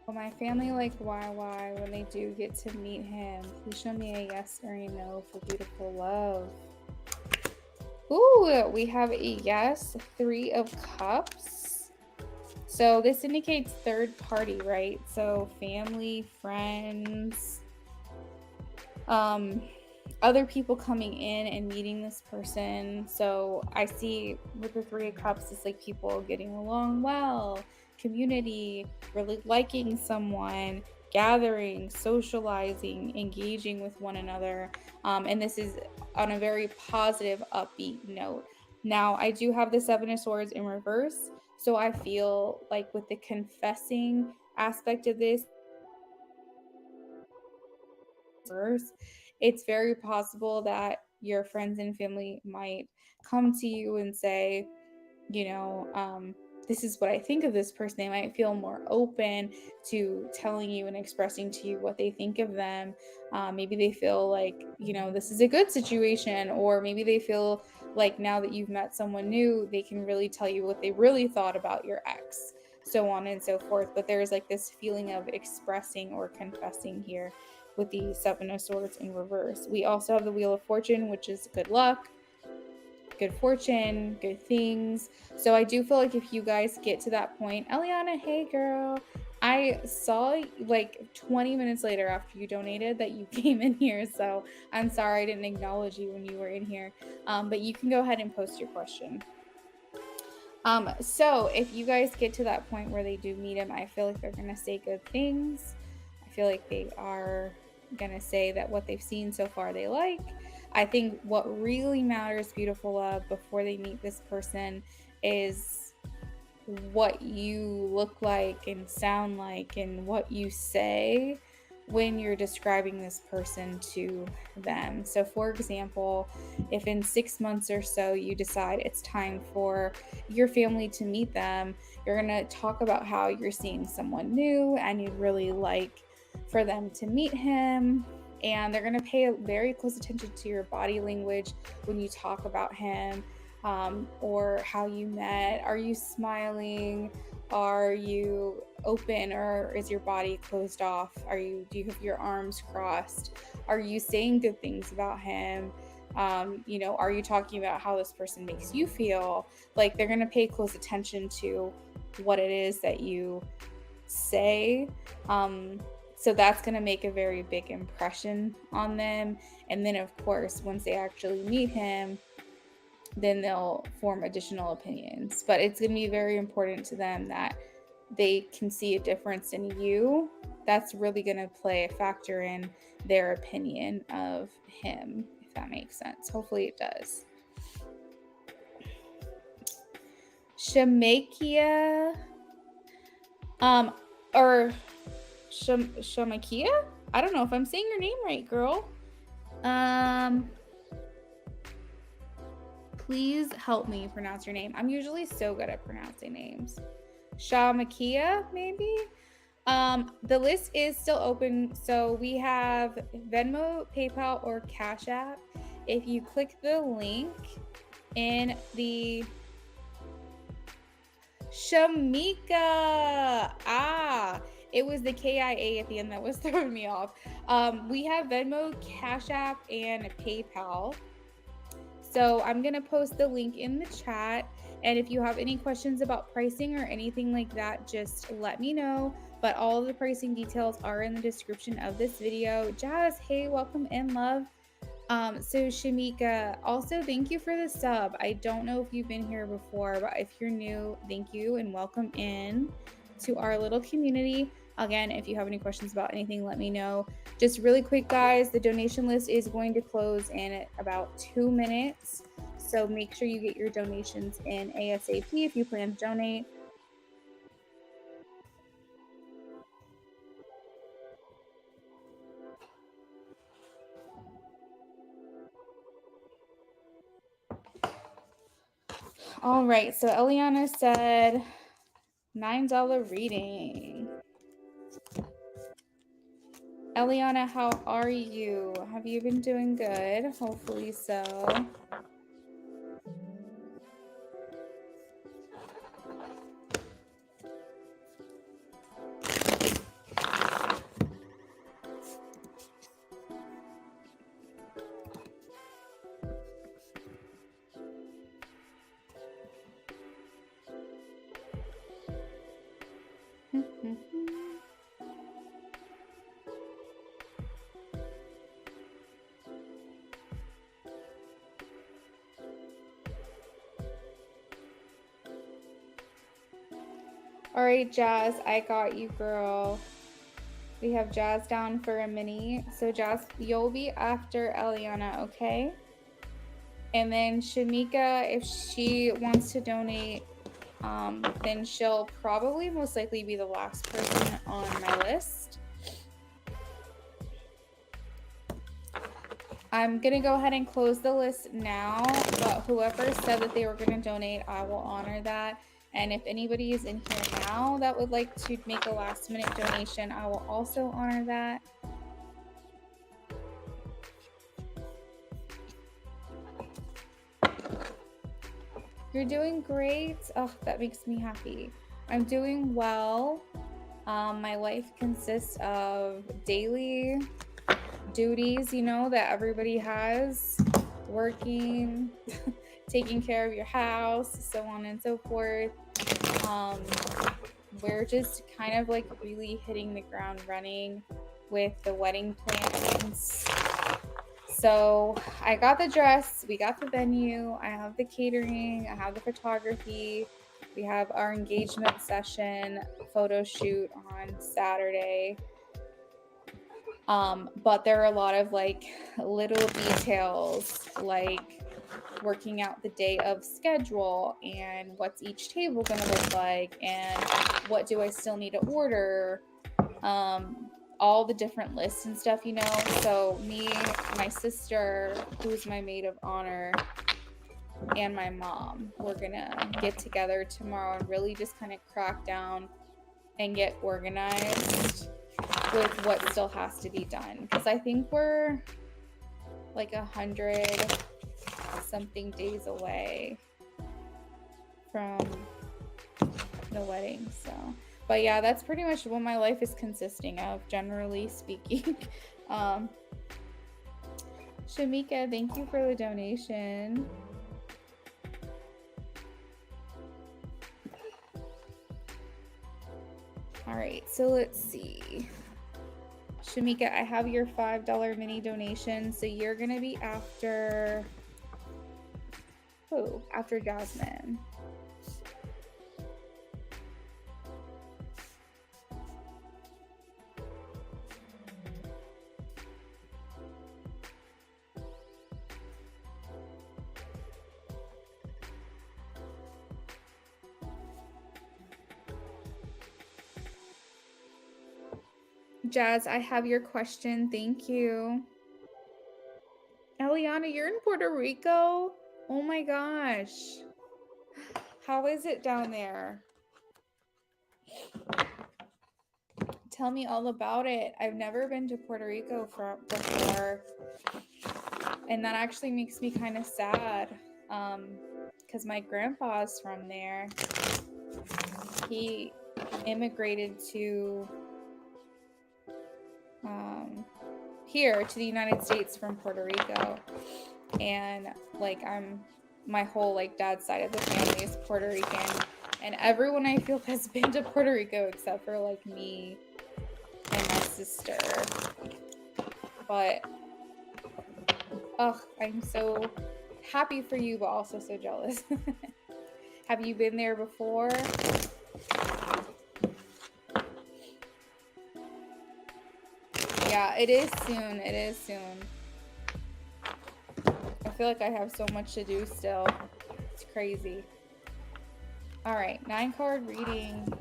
Will my family like YY when they do get to meet him? Please show me a yes or a no for Beautiful Love. Ooh, we have a yes, 3 of Cups. So this indicates third party, right? So family, friends, other people coming in and meeting this person. So I see with the 3 of Cups, it's like people getting along well, community, really liking someone, gathering, socializing, engaging with one another. And this is on a very positive, upbeat note. Now, I do have the 7 of Swords in reverse. So I feel like with the confessing aspect of this, it's very possible that your friends and family might come to you and say, you know, this is what I think of this person. They might feel more open to telling you and expressing to you what they think of them. Maybe they feel like, you know, this is a good situation, or maybe they feel like now that you've met someone new, they can really tell you what they really thought about your ex, so on and so forth. But there's like this feeling of expressing or confessing here with the 7 of Swords in reverse. We also have the Wheel of Fortune, which is good luck, good fortune, good things. So I do feel like if you guys get to that point, Eliana, hey girl, I saw like 20 minutes later after you donated that you came in here. So I'm sorry I didn't acknowledge you when you were in here. But you can go ahead and post your question. So if you guys get to that point where they do meet him, I feel like they're going to say good things. I feel like they are going to say that what they've seen so far they like. I think what really matters, Beautiful Love, before they meet this person is what you look like and sound like and what you say when you're describing this person to them. So for example, if in 6 months or so you decide it's time for your family to meet them, you're going to talk about how you're seeing someone new and you'd really like for them to meet him. And they're going to pay very close attention to your body language when you talk about him, or how you met. Are you smiling? Are you open, or is your body closed off? Do you have your arms crossed? Are you saying good things about him? You know, are you talking about how this person makes you feel? Like, they're going to pay close attention to what it is that you say. So that's going to make a very big impression on them. And then, of course, once they actually meet him, then they'll form additional opinions. But it's going to be very important to them that they can see a difference in you. That's really going to play a factor in their opinion of him, if that makes sense. Hopefully it does. Shamakia, or Shamakia? I don't know if I'm saying your name right, girl. Please help me pronounce your name. I'm usually so good at pronouncing names. Shamakia, maybe? The list is still open. So we have Venmo, PayPal, or Cash App. If you click the link in the Shamika. It was the KIA at the end that was throwing me off. We have Venmo, Cash App, and PayPal. So I'm going to post the link in the chat. And if you have any questions about pricing or anything like that, just let me know. But all of the pricing details are in the description of this video. Jazz, hey, welcome in, love. So Shamika, also thank you for the sub. I don't know if you've been here before, but if you're new, thank you and welcome in to our little community. Again, if you have any questions about anything, let me know. Just really quick, guys, the donation list is going to close in about 2 minutes. So make sure you get your donations in ASAP if you plan to donate. All right, so Eliana said $9 reading. Eliana, how are you? Have you been doing good? Hopefully so. All right, Jazz, I got you, girl. We have Jazz down for a mini. So Jazz, you'll be after Eliana, okay? And then Shamika, if she wants to donate, then she'll probably most likely be the last person on my list. I'm going to go ahead and close the list now, but whoever said that they were going to donate, I will honor that. And if anybody is in here now that would like to make a last minute donation, I will also honor that. You're doing great. Oh, that makes me happy. I'm doing well. My life consists of daily duties, you know, that everybody has. Working, taking care of your house, so on and so forth. We're just kind of like really hitting the ground running with the wedding plans. So I got the dress, we got the venue, I have the catering, I have the photography, we have our engagement session, photo shoot on Saturday. But there are a lot of like little details, like working out the day of schedule and what's each table gonna look like and what do I still need to order, all the different lists and stuff, you know. So me, my sister, who's my maid of honor, and my mom, we're gonna get together tomorrow and really just kind of crack down and get organized with what still has to be done, because I think we're like 100 something days away from the wedding. So, but yeah, that's pretty much what my life is consisting of, generally speaking. Shamika, thank you for the donation. All right, so let's see. Shamika, I have your $5 mini donation, so you're gonna be after who? After Jasmine. Jazz, I have your question. Thank you. Eliana, you're in Puerto Rico? Oh my gosh. How is it down there? Tell me all about it. I've never been to Puerto Rico before. And that actually makes me kind of sad. Because my grandpa's from there. He immigrated to here to the United States from Puerto Rico, and like my whole like dad's side of the family is Puerto Rican, and everyone I feel has been to Puerto Rico except for like me and my sister. But I'm so happy for you, but also so jealous. Have you been there before? Yeah, it is soon. It is soon. I feel like I have so much to do still. It's crazy. All right, 9-card reading.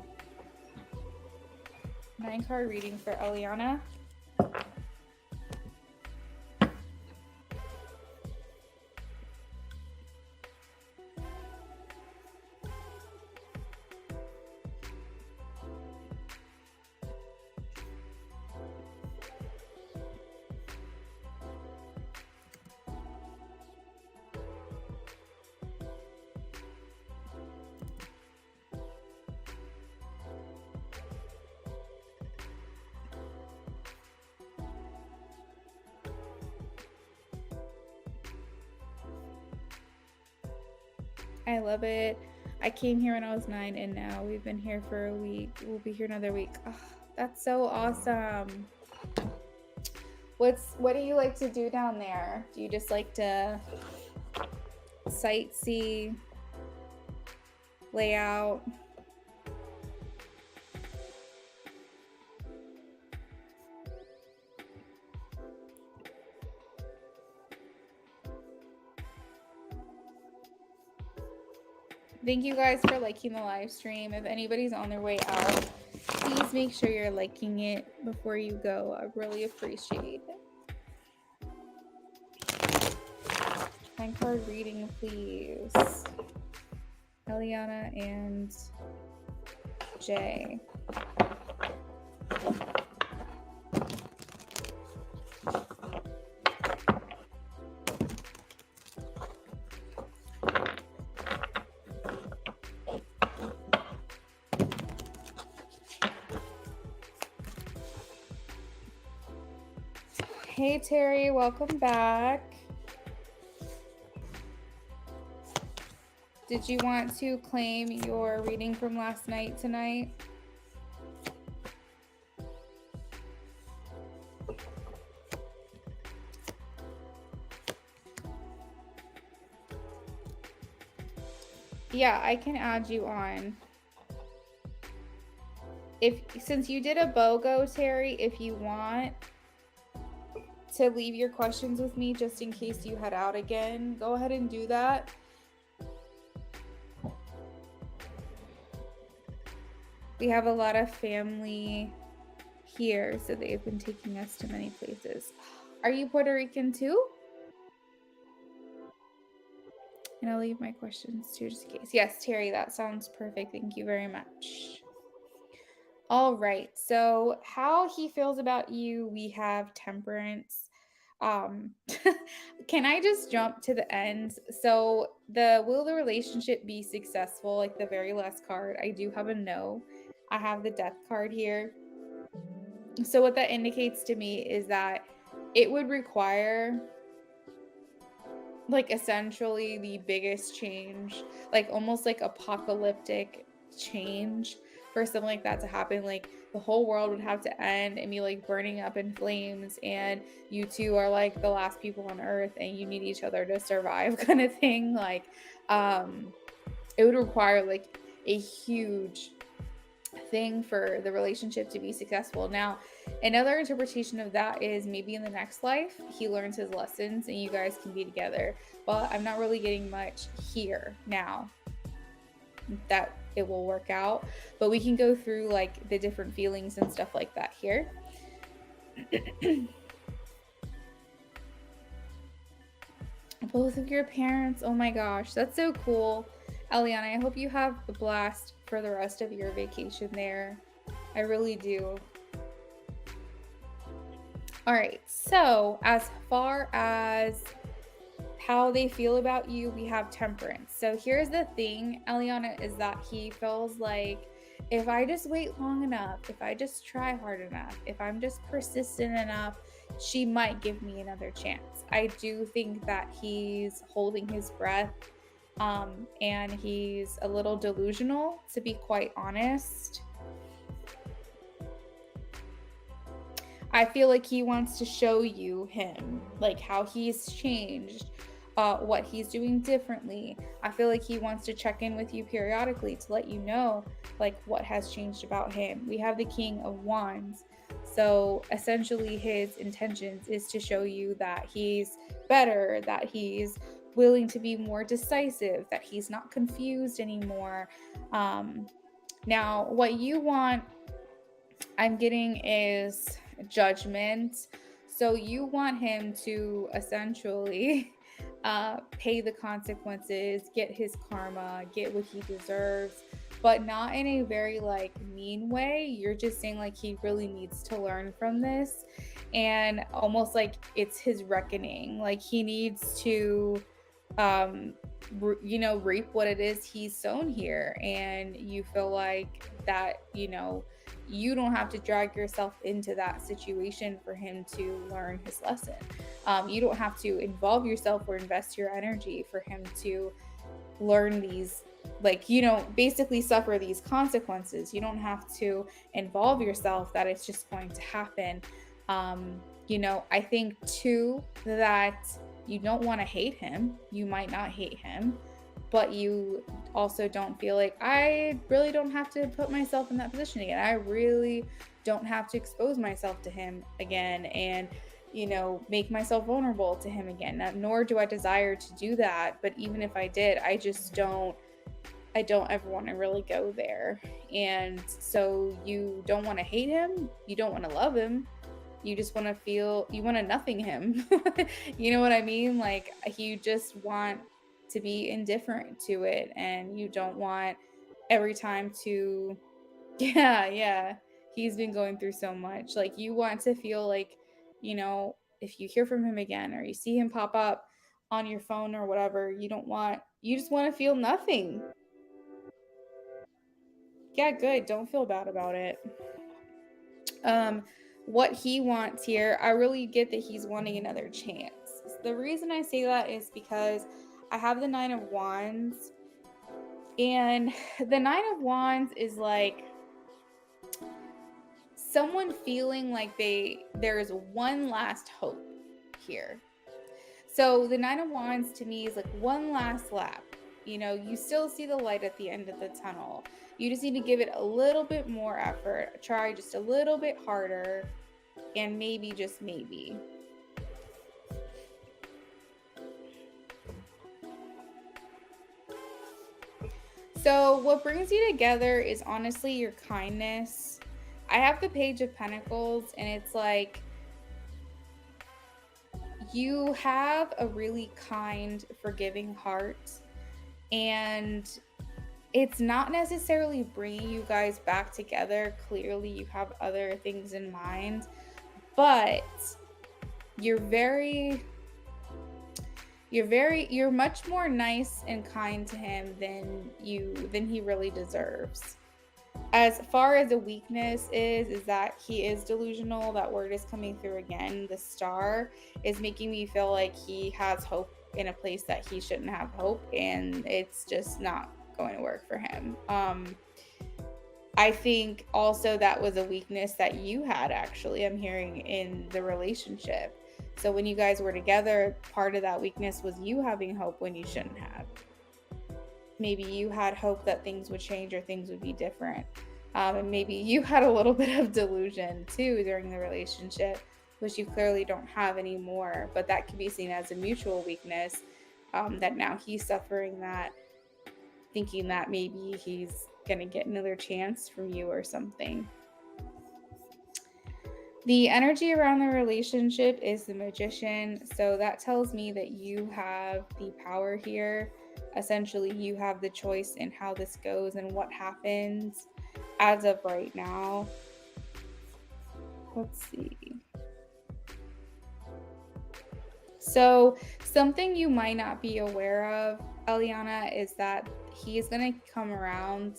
9-card reading for Eliana. I love it. I came here when I was 9 and now we've been here for a week. We'll be here another week. Oh, that's so awesome. What do you like to do down there? Do you just like to sightsee, lay out? Thank you guys for liking the live stream. If anybody's on their way out, please make sure you're liking it before you go. I really appreciate it. 9-card reading, please. Eliana and Jay. Hey Terry, welcome back. Did you want to claim your reading from last night tonight? Yeah, I can add you on. Since you did a BOGO, Terry, if you want to leave your questions with me just in case you head out again, go ahead and do that. We have a lot of family here, so they've been taking us to many places. Are you Puerto Rican too? And I'll leave my questions too, just in case. Yes, Terry, that sounds perfect. Thank you very much. All right, so how he feels about you, we have temperance. Can I just jump to the end? So will the relationship be successful? Like the very last card, I do have a no. I have the death card here. So what that indicates to me is that it would require like essentially the biggest change, like almost like apocalyptic change for something like that to happen. Like the whole world would have to end and be like burning up in flames, and you two are like the last people on earth and you need each other to survive kind of thing. Like it would require like a huge thing for the relationship to be successful. Now, another interpretation of that is maybe in the next life he learns his lessons and you guys can be together. But I'm not really getting much here now that it will work out, but we can go through like the different feelings and stuff like that here. Both of your parents, oh my gosh, that's so cool. Eliana, I hope you have a blast for the rest of your vacation there. I really do. All right, so as far as how they feel about you, we have temperance. So here's the thing, Eliana, is that he feels like if I just wait long enough, if I just try hard enough, if I'm just persistent enough, she might give me another chance. I do think that he's holding his breath, and he's a little delusional, to be quite honest. I feel like he wants to show you him, like how he's changed, what he's doing differently. I feel like he wants to check in with you periodically to let you know like what has changed about him. We have the King of Wands. So essentially his intentions is to show you that he's better, that he's willing to be more decisive, that he's not confused anymore. Now, what you want, I'm getting, is judgment. So you want him to essentially pay the consequences, get his karma, get what he deserves, but not in a very like mean way. You're just saying like he really needs to learn from this, and almost like it's his reckoning. Like he needs to reap what it is he's sown here, and you feel like that you don't have to drag yourself into that situation for him to learn his lesson. You don't have to involve yourself or invest your energy for him to learn these, like, basically suffer these consequences. You don't have to involve yourself, that it's just going to happen. I think too that you don't want to hate him. You might not hate him, but you also don't feel like, I really don't have to put myself in that position again. I really don't have to expose myself to him again and, make myself vulnerable to him again. Nor do I desire to do that. But even if I did, I don't ever want to really go there. And so you don't want to hate him. You don't want to love him. You just want to you want to nothing him. You know what I mean? Like you just want to be indifferent to it, and you don't want every time to, yeah, he's been going through so much. Like you want to feel like, if you hear from him again or you see him pop up on your phone or whatever, you just want to feel nothing. Yeah, good. Don't feel bad about it. What he wants here, I really get that he's wanting another chance. The reason I say that is because I have the 9 of Wands, and the 9 of Wands is like someone feeling like there is one last hope here. So the 9 of Wands to me is like one last lap. You still see the light at the end of the tunnel. You just need to give it a little bit more effort. Try just a little bit harder, and maybe, just maybe. So what brings you together is honestly your kindness. I have the Page of Pentacles, and it's like you have a really kind, forgiving heart, and it's not necessarily bringing you guys back together. Clearly you have other things in mind, but you're much more nice and kind to him than he really deserves. As far as a weakness is that he is delusional. That word is coming through again. The star is making me feel like he has hope in a place that he shouldn't have hope, and it's just not going to work for him. I think also that was a weakness that you had, actually, I'm hearing, in the relationship. So when you guys were together, part of that weakness was you having hope when you shouldn't have. Maybe you had hope that things would change or things would be different. And maybe you had a little bit of delusion too during the relationship, which you clearly don't have anymore. But that can be seen as a mutual weakness, that now he's suffering that, thinking that maybe he's going to get another chance from you or something. The energy around the relationship is the Magician. So that tells me that you have the power here. Essentially, you have the choice in how this goes and what happens as of right now. Let's see. So something you might not be aware of, Eliana, is that he's going to come around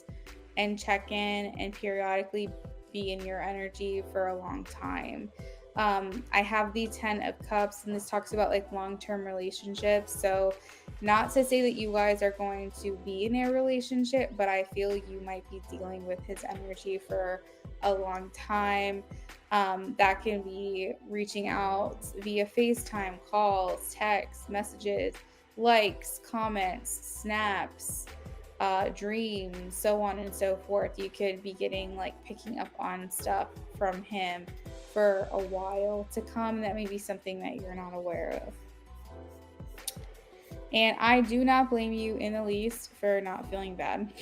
and check in and periodically be in your energy for a long time. I have the 10 of Cups, and this talks about like long-term relationships. So not to say that you guys are going to be in a relationship, but I feel you might be dealing with his energy for a long time. That can be reaching out via FaceTime, calls, texts, messages, likes, comments, snaps, dreams, so on and so forth. You could be getting like picking up on stuff from him for a while to come. That may be something that you're not aware of. And I do not blame you in the least for not feeling bad.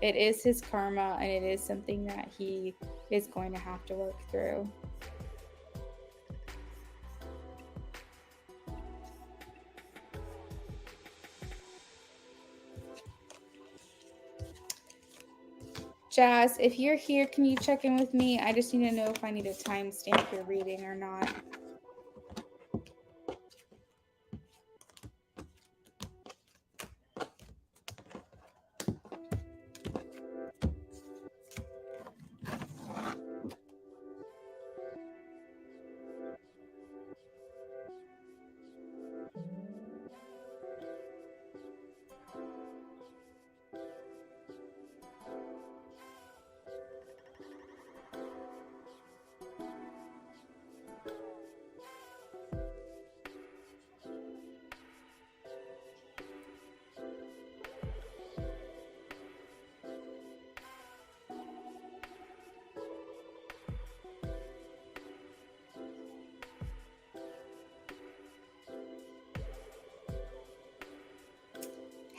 It is his karma, and it is something that he is going to have to work through. Jazz, if you're here, can you check in with me? I just need to know if I need to timestamp your reading or not.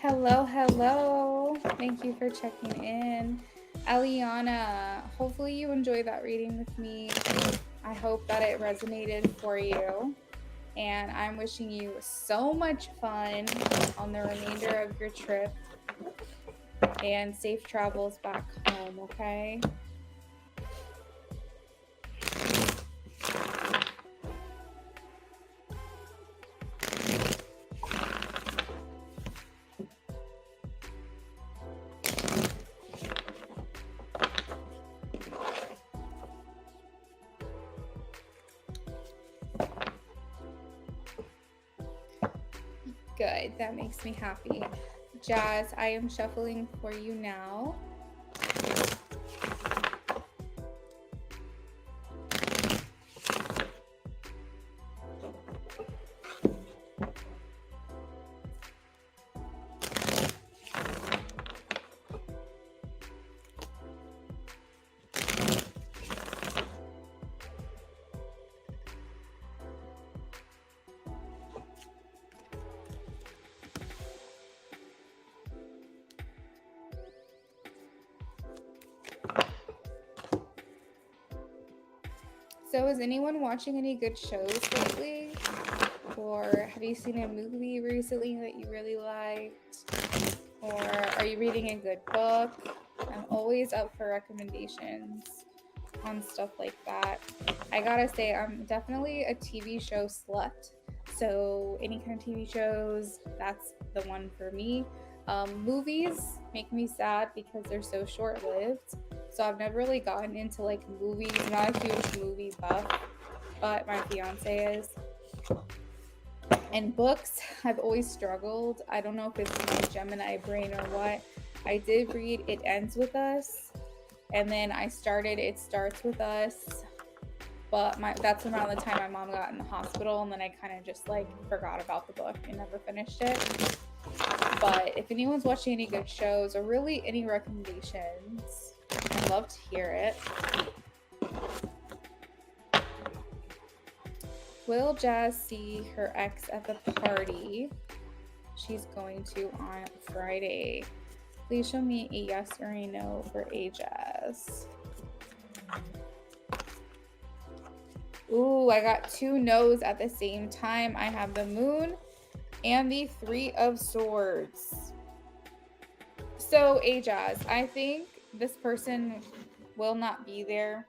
Hello. Thank you for checking in. Eliana, hopefully you enjoyed that reading with me. I hope that it resonated for you. And I'm wishing you so much fun on the remainder of your trip and safe travels back home, okay? Good, that makes me happy. Jazz, I am shuffling for you now. So is anyone watching any good shows lately? Or have you seen a movie recently that you really liked? Or are you reading a good book? I'm always up for recommendations on stuff like that. I gotta say, I'm definitely a TV show slut. So any kind of TV shows, that's the one for me. Movies make me sad because they're so short-lived. So I've never really gotten into like movies. I'm not a huge movie buff, but my fiance is. And books, I've always struggled. I don't know if it's my Gemini brain or what. I did read It Ends With Us, and then I started It Starts With Us, but that's around the time my mom got in the hospital, and then I kind of just like forgot about the book and never finished it. But if anyone's watching any good shows or really any recommendations, I'd love to hear it. Will Jazz see her ex at the party she's going to on Friday? Please show me a yes or a no for a Jazz. Ooh, I got 2 no's at the same time. I have the Moon and the 3 of Swords. So, Ajaz, I think this person will not be there.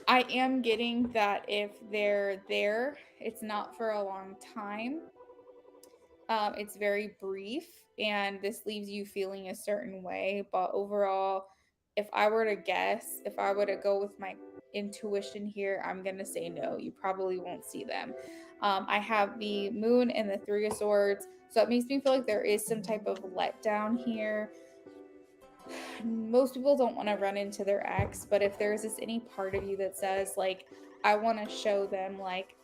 I am getting that if they're there, it's not for a long time. It's very brief, and this leaves you feeling a certain way. But overall, if I were to guess, if I were to go with my intuition here, I'm going to say no. You probably won't see them. I have the Moon and the 3 of Swords. So it makes me feel like there is some type of letdown here. Most people don't want to run into their ex, but if there's this any part of you that says, like, I want to show them, like,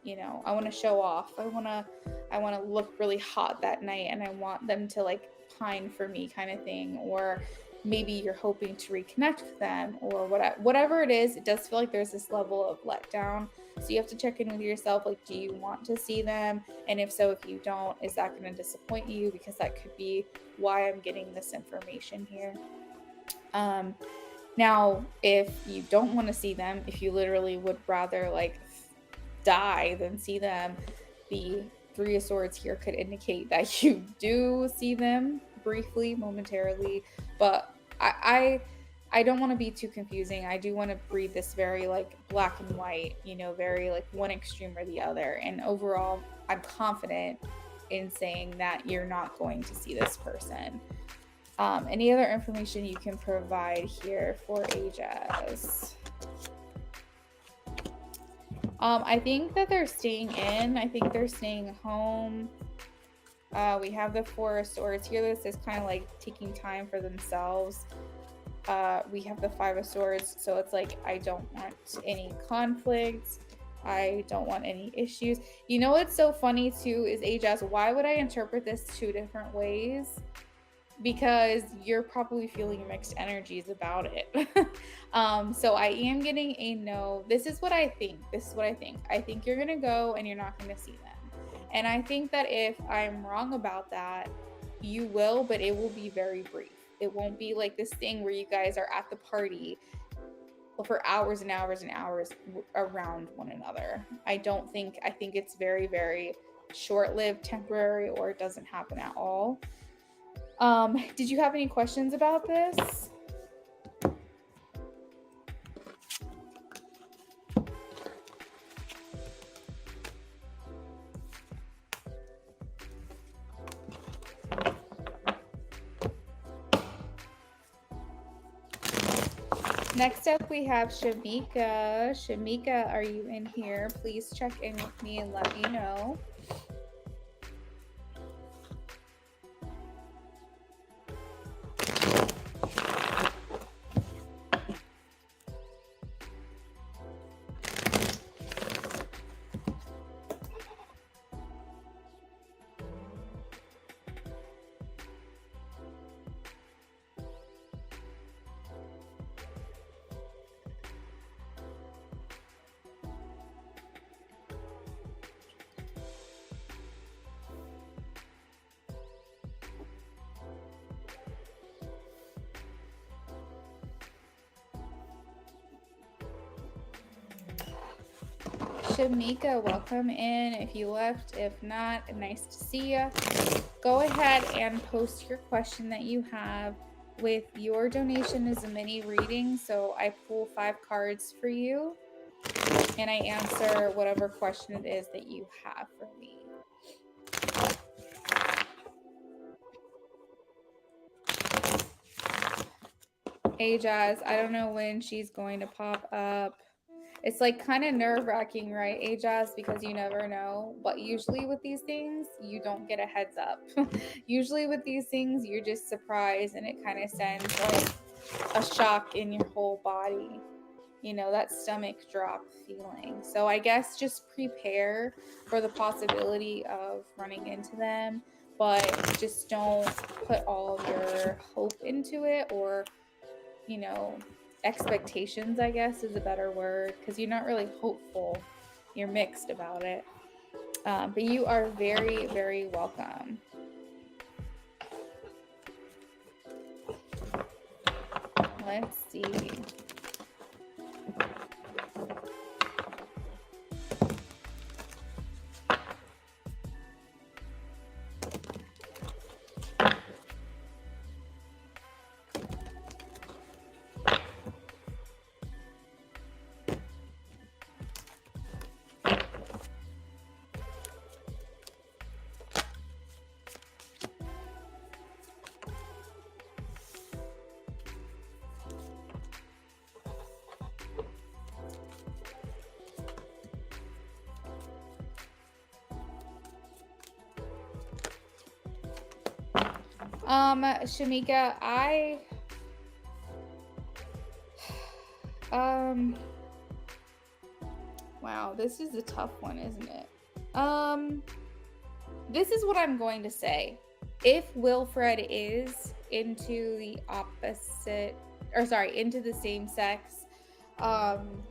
you know, I want to show off. I want to look really hot that night, and I want them to like pine for me kind of thing. Or maybe you're hoping to reconnect with them, or whatever it is. It does feel like there's this level of letdown. So you have to check in with yourself, like, do you want to see them? And if so, if you don't, is that going to disappoint you? Because that could be why I'm getting this information here. Now, if you don't want to see them, if you literally would rather like die than see them, the 3 of Swords here could indicate that you do see them briefly, momentarily. But I don't want to be too confusing. I do want to read this very like black and white, you know, very like one extreme or the other. And overall, I'm confident in saying that you're not going to see this person. Any other information you can provide here for Ajaz? I think that they're staying in. I think they're staying home. We have the 4 of Swords here. This is kind of like taking time for themselves. We have the 5 of Swords. So it's like, I don't want any conflicts. I don't want any issues. You know what's so funny too is, Ajaz, why would I interpret this 2 different ways? Because you're probably feeling mixed energies about it. So I am getting a no. This is what I think. I think you're going to go and you're not going to see them. And I think that if I'm wrong about that, you will, but it will be very brief. It won't be like this thing where you guys are at the party for hours and hours and hours around one another. I think it's very, very short-lived, temporary, or it doesn't happen at all. Did you have any questions about this? Next up, we have Shamika. Shamika, are you in here? Please check in with me and let me know. Shamika, welcome in. If you left, if not, nice to see you. Go ahead and post your question that you have. With your donation is a mini reading, so I pull 5 cards for you, and I answer whatever question it is that you have for me. Hey, Jazz, I don't know when she's going to pop up. It's like kind of nerve-wracking, right, Ajaz? Because you never know. But usually with these things, you don't get a heads up. Usually with these things, you're just surprised, and it kind of sends like a shock in your whole body. You know, that stomach drop feeling. So I guess just prepare for the possibility of running into them, but just don't put all of your hope into it, or, you know, expectations, I guess is a better word, because you're not really hopeful. You're mixed about it. But you are very, very welcome. Let's see. Shamika, wow, this is a tough one, isn't it? This is what I'm going to say. If Wilfred is into the opposite, or sorry, into the same sex,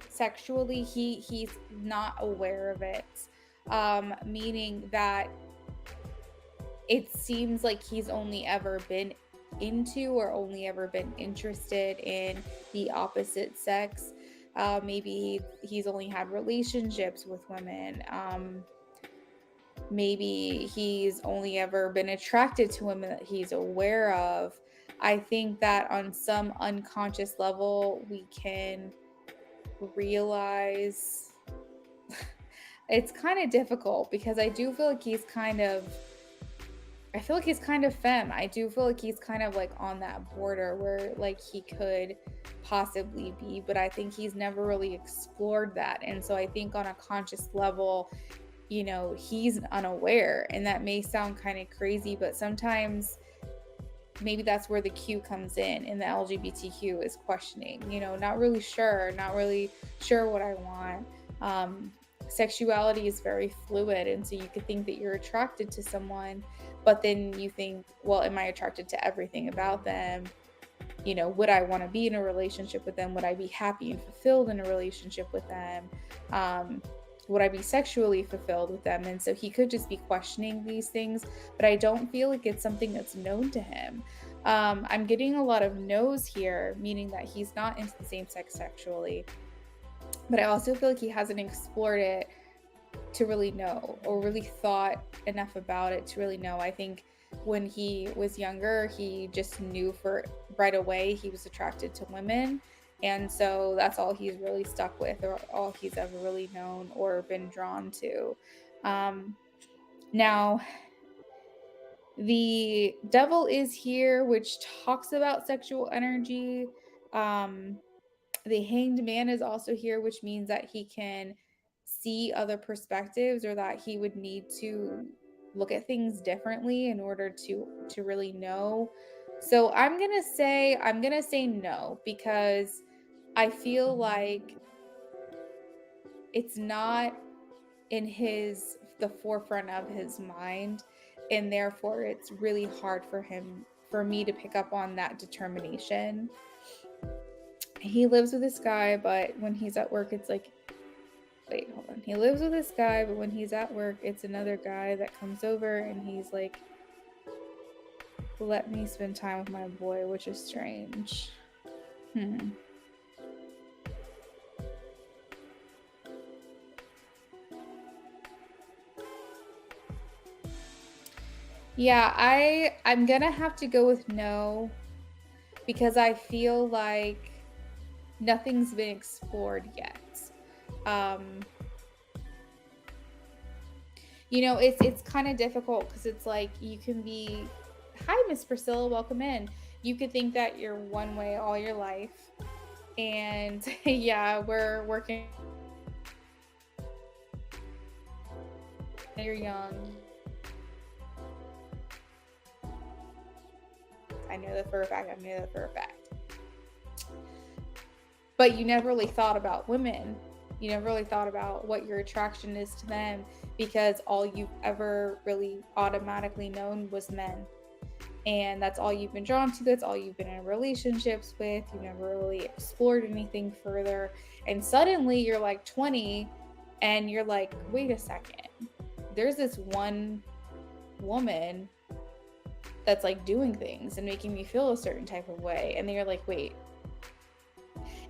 sexually, he's not aware of it. Meaning that it seems like he's only ever been into or only ever been interested in the opposite sex. Maybe he's only had relationships with women. Maybe he's only ever been attracted to women that he's aware of. I think that on some unconscious level, we can realize it's kind of difficult, because I do feel like he's kind of femme. I do feel like he's kind of like on that border where like he could possibly be, but I think he's never really explored that. And so I think on a conscious level, you know, he's unaware. And that may sound kind of crazy, but sometimes maybe that's where the Q comes in the LGBTQ, is questioning, you know, not really sure what I want. Sexuality is very fluid, and so you could think that you're attracted to someone, but then you think, well, am I attracted to everything about them? You know, would I want to be in a relationship with them? Would I be happy and fulfilled in a relationship with them? Would I be sexually fulfilled with them? And so he could just be questioning these things, but I don't feel like it's something that's known to him. I'm getting a lot of no's here, meaning that he's not into the same sex sexually. But I also feel like he hasn't explored it to really know, or really thought enough about it to really know. I think when he was younger, he just knew for right away he was attracted to women. And so that's all he's really stuck with, or all he's ever really known or been drawn to. Now, the devil is here, which talks about sexual energy. The hanged man is also here, which means that he can see other perspectives, or that he would need to look at things differently in order to really know. So I'm gonna say no, because I feel like it's not in the forefront of his mind, and therefore it's really hard for me to pick up on that determination. He lives with this guy, but when he's at work, it's like, wait, hold on. He lives with this guy, but when he's at work, it's another guy that comes over, and he's like, let me spend time with my boy, which is strange. Yeah, I'm gonna have to go with no, because I feel like nothing's been explored yet. You know, it's kind of difficult, because it's like you can be, hi Miss Priscilla, welcome in. You could think that you're one way all your life, and yeah, we're working You're young. I know that for a fact. But you never really thought about women. You never really thought about what your attraction is to them, because all you've ever really automatically known was men. And that's all you've been drawn to. That's all you've been in relationships with. You never really explored anything further. And suddenly you're like 20 and you're like, wait a second. There's this one woman that's like doing things and making me feel a certain type of way. And then you're like, wait,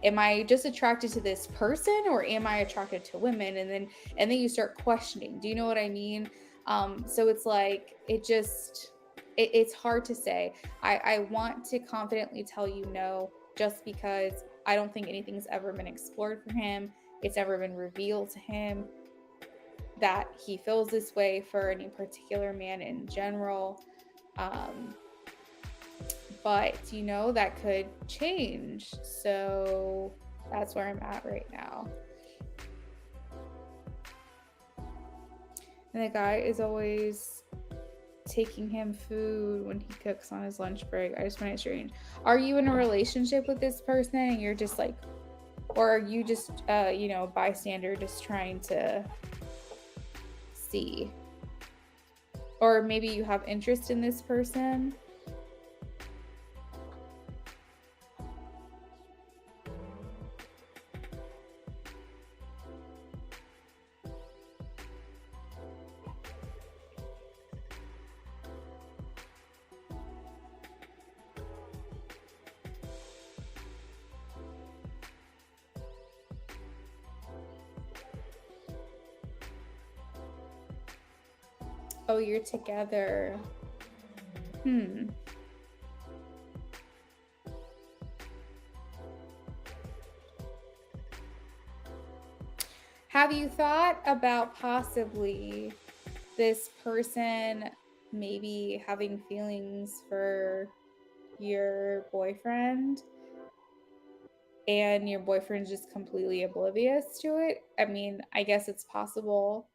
am I just attracted to this person, or am I attracted to women? And then you start questioning. Do you know what I mean? So it's like, it's hard to say. I want to confidently tell you no, just because I don't think anything's ever been explored for him. It's never been revealed to him that he feels this way for any particular man in general. But that could change. So that's where I'm at right now. And the guy is always taking him food when he cooks on his lunch break. I just find it strange. Are you in a relationship with this person and you're just like, or are you just bystander, just trying to see? Or maybe you have interest in this person? Oh, you're together. Have you thought about possibly this person maybe having feelings for your boyfriend and your boyfriend's just completely oblivious to it? I mean, I guess it's possible.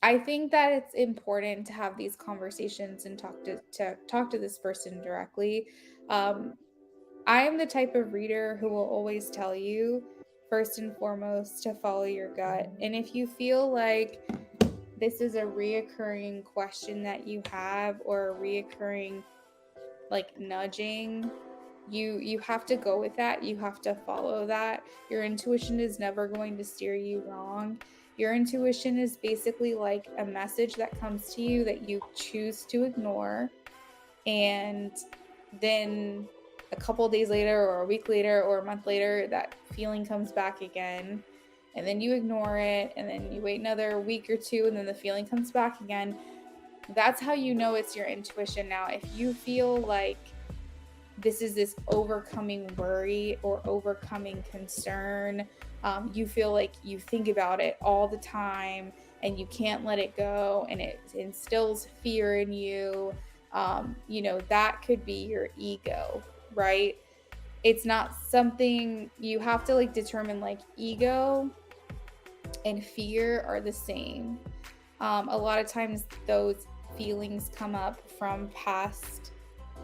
I think that it's important to have these conversations and talk to this person directly. I am the type of reader who will always tell you, first and foremost, to follow your gut. And if you feel like this is a reoccurring question that you have, or a reoccurring like nudging, you have to go with that. You have to follow that. Your intuition is never going to steer you wrong. Your intuition is basically like a message that comes to you that you choose to ignore, and then a couple days later, or a week later, or a month later, that feeling comes back again, and then you ignore it, and then you wait another week or two, and then the feeling comes back again. That's how you know it's your intuition. Now, if you feel like this is this overcoming worry or overcoming concern, you feel like you think about it all the time and you can't let it go, and it instills fear in you, that could be your ego, right? It's not something you have to like determine. Like, ego and fear are the same. A lot of times those feelings come up from past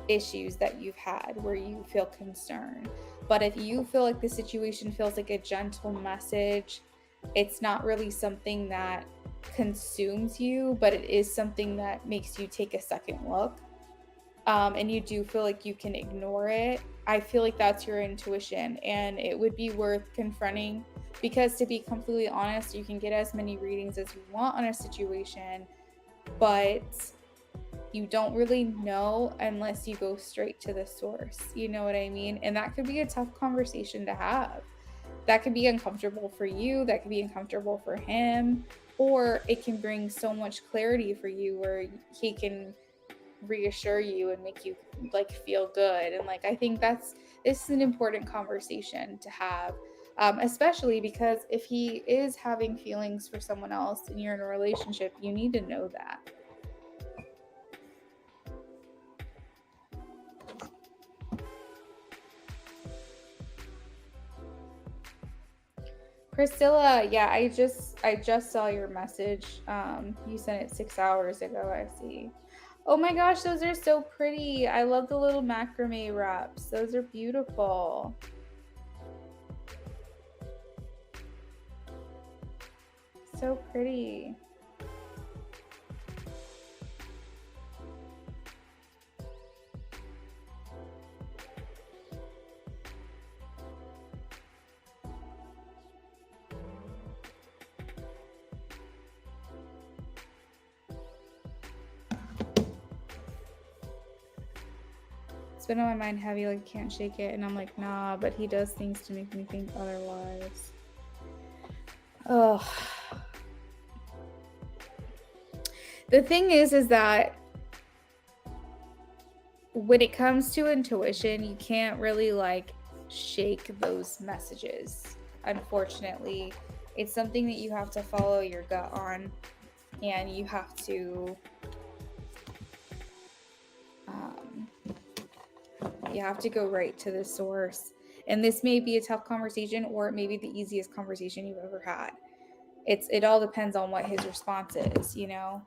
issues that you've had where you feel concerned. But if you feel like the situation feels like a gentle message, it's not really something that consumes you, but it is something that makes you take a second look. And you do feel like you can ignore it. I feel like that's your intuition, and it would be worth confronting, because to be completely honest, you can get as many readings as you want on a situation, but you don't really know unless you go straight to the source. You know what I mean? And that could be a tough conversation to have. That could be uncomfortable for you. That could be uncomfortable for him. Or it can bring so much clarity for you where he can reassure you and make you like feel good. And like, I think this is an important conversation to have. Especially because if he is having feelings for someone else and you're in a relationship, you need to know that. Priscilla, yeah, I just just saw your message. You sent it 6 hours ago, I see. Oh my gosh, those are so pretty. I love the little macrame wraps. Those are beautiful. So pretty. It's been on my mind heavy, like can't shake it, and I'm like, nah, but he does things to make me think otherwise. Oh. The thing is that when it comes to intuition, you can't really like shake those messages. Unfortunately, it's something that you have to follow your gut on, and you have to go right to the source. And this may be a tough conversation, or it may be the easiest conversation you've ever had. It all depends on what his response is, you know.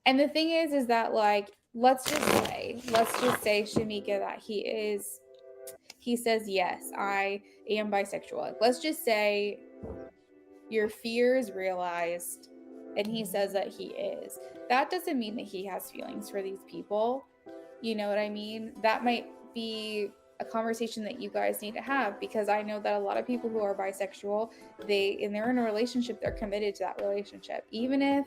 And the thing is that like let's just say Shamika, that he says, yes, I am bisexual. Like, let's just say your fear is realized and he says that he is. That doesn't mean that he has feelings for these people. You know what I mean? That might be a conversation that you guys need to have, because I know that a lot of people who are bisexual, they're in a relationship, they're committed to that relationship. Even if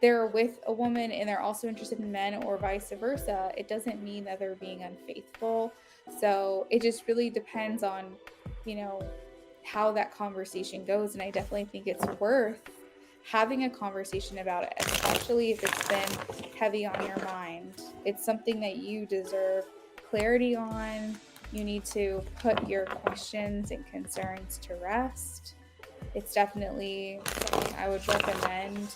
they're with a woman and they're also interested in men, or vice versa, it doesn't mean that they're being unfaithful. So it just really depends on, you know, how that conversation goes. And I definitely think it's worth having a conversation about it, especially if it's been heavy on your mind. It's something that you deserve clarity on. You need to put your questions and concerns to rest. It's definitely something I would recommend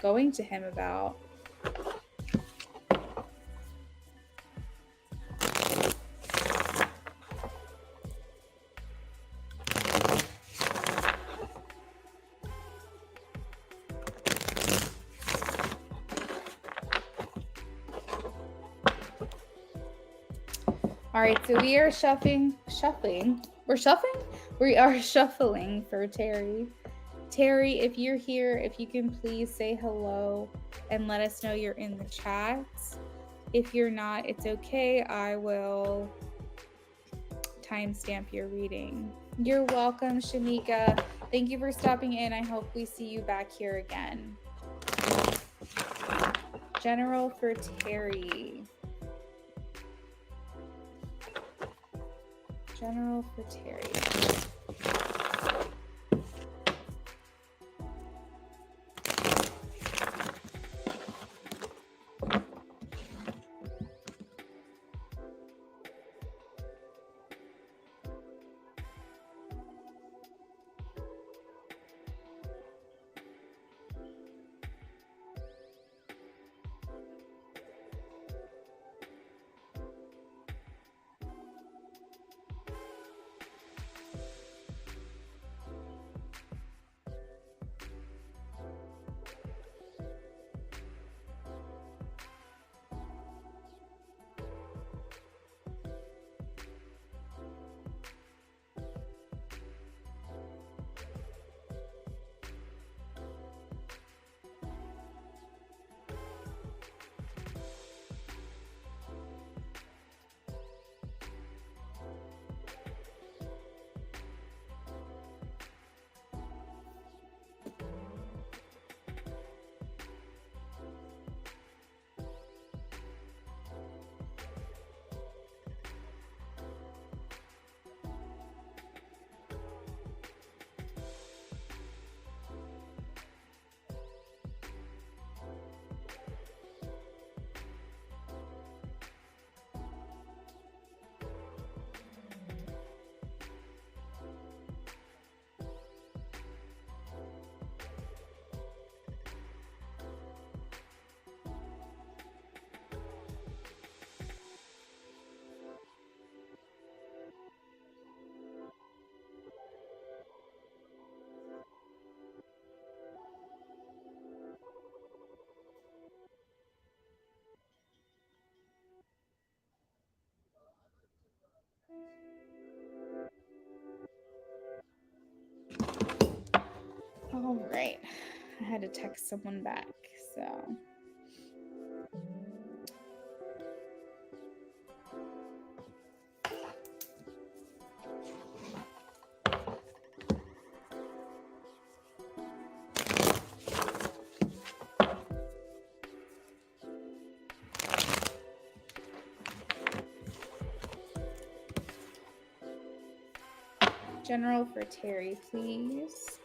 going to him about. All right, so we are shuffling. We are shuffling for Terry. Terry, if you're here, if you can please say hello and let us know you're in the chat. If you're not, it's okay. I will timestamp your reading. You're welcome, Shamika. Thank you for stopping in. I hope we see you back here again. General for Terry. General for Terry. had to text someone back, so. General for Terry, please.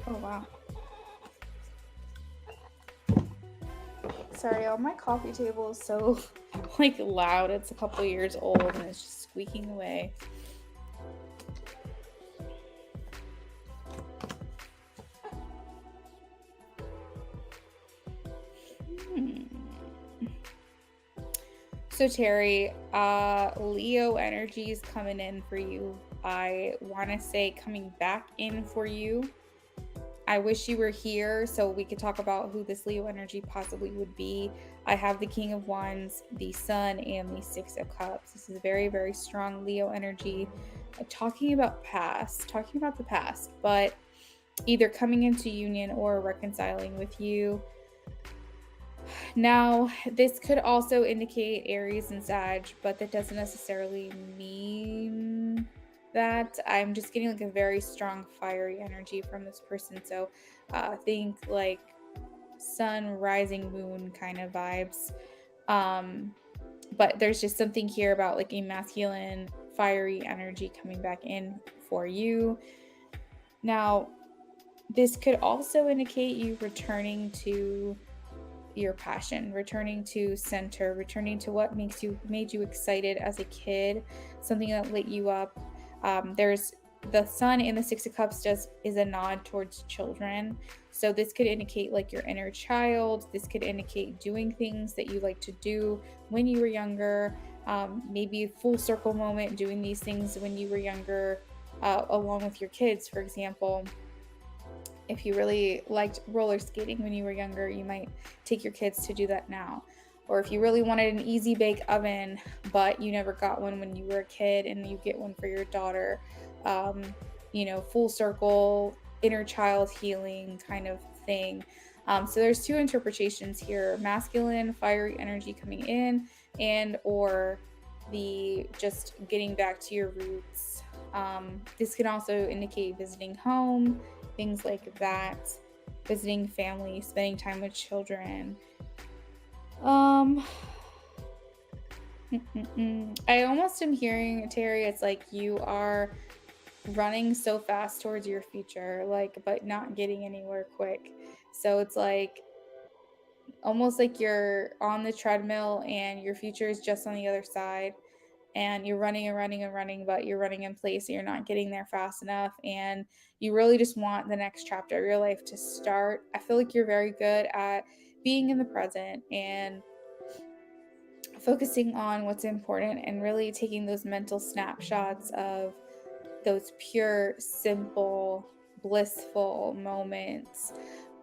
Oh, wow. Sorry, y'all, my coffee table is so like loud. It's a couple years old and it's just squeaking away. So Terry, Leo energy is coming in for you. I want to say coming back in for you. I wish you were here so we could talk about who this Leo energy possibly would be. I have the King of Wands, the Sun, and the Six of Cups. This is very, very strong Leo energy. Talking about the past, but either coming into union or reconciling with you. Now, this could also indicate Aries and Sag, but that doesn't necessarily mean that. I'm just getting like a very strong fiery energy from this person. So think like sun, rising moon kind of vibes. But there's just something here about like a masculine, fiery energy coming back in for you. Now, this could also indicate you returning to your passion, returning to center, returning to what made you excited as a kid, something that lit you up. There's the Sun in the Six of Cups is a nod towards children. So this could indicate like your inner child. This could indicate doing things that you like to do when you were younger. Maybe a full circle moment doing these things when you were younger, along with your kids, for example. If you really liked roller skating when you were younger, you might take your kids to do that now. Or if you really wanted an easy bake oven, but you never got one when you were a kid and you get one for your daughter, full circle, inner child healing kind of thing. So there's two interpretations here: masculine, fiery energy coming in, and or the just getting back to your roots. This can also indicate visiting home, things like that, visiting family, spending time with children. I almost am hearing, Terry, it's like you are running so fast towards your future, but not getting anywhere quick. So it's like almost like you're on the treadmill and your future is just on the other side. And you're running and running and running, but you're running in place and you're not getting there fast enough. And you really just want the next chapter of your life to start. I feel like you're very good at being in the present and focusing on what's important and really taking those mental snapshots of those pure, simple, blissful moments.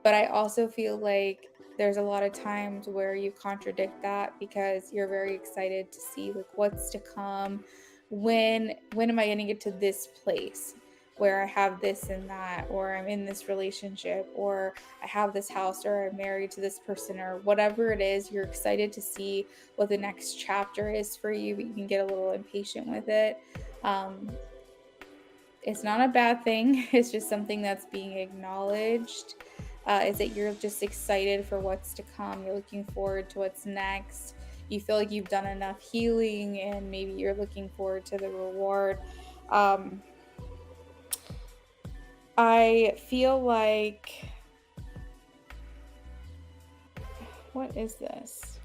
But I also feel like there's a lot of times where you contradict that because you're very excited to see like what's to come. When am I going to get to this place where I have this and that, or I'm in this relationship, or I have this house, or I'm married to this person, or whatever it is, you're excited to see what the next chapter is for you, but you can get a little impatient with it. It's not a bad thing. It's just something that's being acknowledged. Is that you're just excited for what's to come. You're looking forward to what's next. You feel like you've done enough healing and maybe you're looking forward to the reward. I feel like, what is this?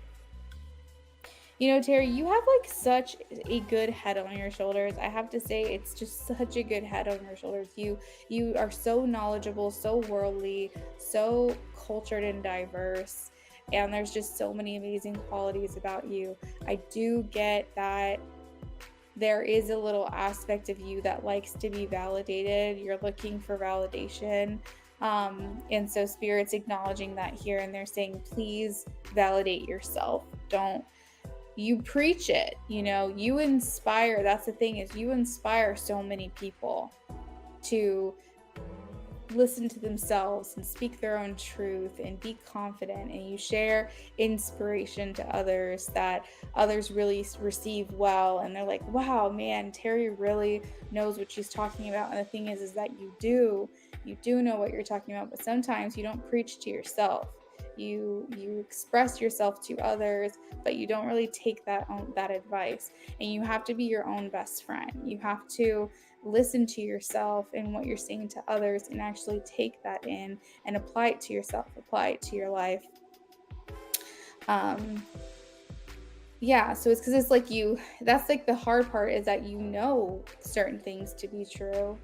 You know, Terry, you have like such a good head on your shoulders. I have to say, it's just such a good head on your shoulders. You are so knowledgeable, so worldly, so cultured and diverse, and there's just so many amazing qualities about you. I do get that there is a little aspect of you that likes to be validated. You're looking for validation. And so spirit's acknowledging that here, and they're saying, please validate yourself. Don't, you preach it, you know, you inspire. That's the thing, is you inspire so many people to listen to themselves and speak their own truth and be confident, and you share inspiration to others that others really receive well, and they're like, wow, man, Terry really knows what she's talking about. And the thing is that you do know what you're talking about, but sometimes you don't preach to yourself. You express yourself to others, but you don't really take that advice. And you have to be your own best friend. You have to listen to yourself and what you're saying to others, and actually take that in and apply it to yourself, apply it to your life. Yeah, so it's because it's like that's like the hard part, is that you know certain things to be true,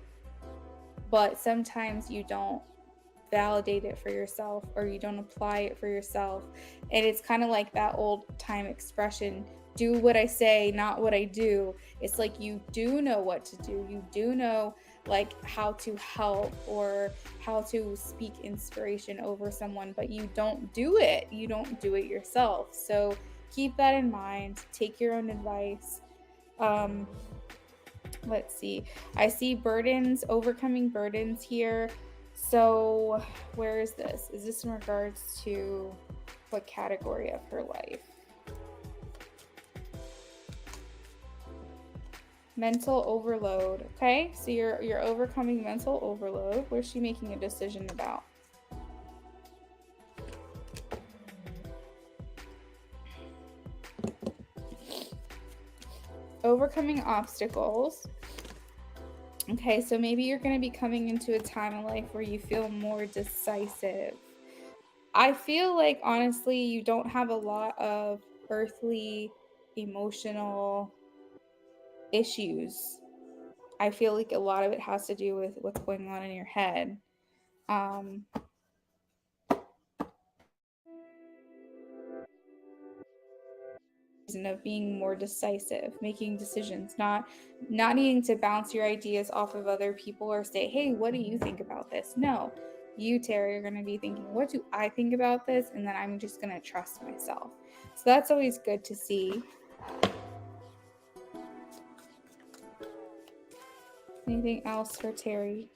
but sometimes you don't validate it for yourself, or you don't apply it for yourself. And it's kind of like that old time expression, do what I say, not what I do. It's like you do know what to do. You do know like how to help or how to speak inspiration over someone, but you don't do it. You don't do it yourself. So keep that in mind. Take your own advice. Let's see. I see burdens, overcoming burdens here. So where is this? Is this in regards to what category of her life? Mental overload. Okay, so you're overcoming mental overload. What is she making a decision about? Overcoming obstacles. Okay, so maybe you're going to be coming into a time in life where you feel more decisive. I feel like, honestly, you don't have a lot of earthly, emotional issues. I feel like a lot of it has to do with what's going on in your head. Of being more decisive, making decisions, not needing to bounce your ideas off of other people or say, hey, what do you think about this? No, you, Terry, are going to be thinking, what do I think about this? And then I'm just going to trust myself. So that's always good to see. Anything else for Terry?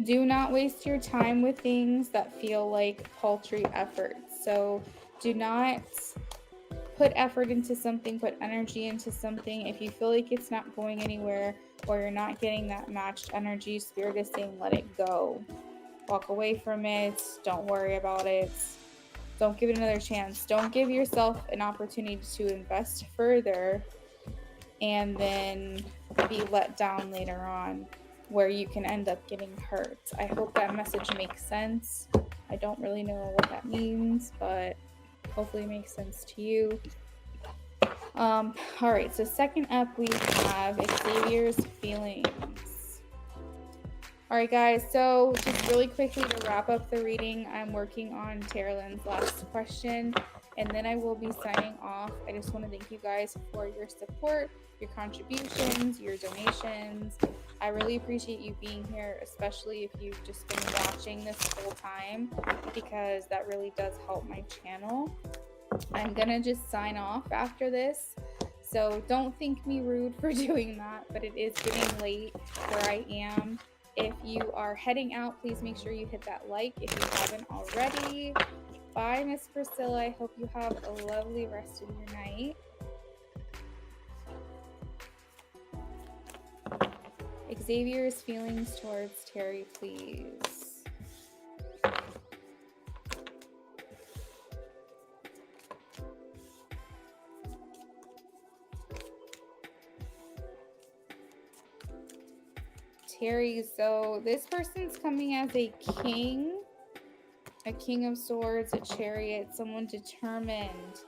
Do not waste your time with things that feel like paltry efforts. So do not put effort into something, put energy into something. If you feel like it's not going anywhere, or you're not getting that matched energy, Spirit is saying, let it go. Walk away from it. Don't worry about it. Don't give it another chance. Don't give yourself an opportunity to invest further and then be let down later on, where you can end up getting hurt. I hope that message makes sense. I don't really know what that means, but hopefully it makes sense to you. All right, so second up we have Xavier's feelings. All right, guys, so just really quickly to wrap up the reading, I'm working on Terralyn's last question, and then I will be signing off. I just want to thank you guys for your support, your contributions, your donations. I really appreciate you being here, especially if you've just been watching this whole time, because that really does help my channel. I'm gonna just sign off after this, so don't think me rude for doing that, but it is getting late where I am. If you are heading out, please make sure you hit that like if you haven't already. Bye, Miss Priscilla. I hope you have a lovely rest of your night. Xavier's feelings towards Terry, please. Terry, so this person's coming as a king. a King of Swords, a Chariot, someone determined.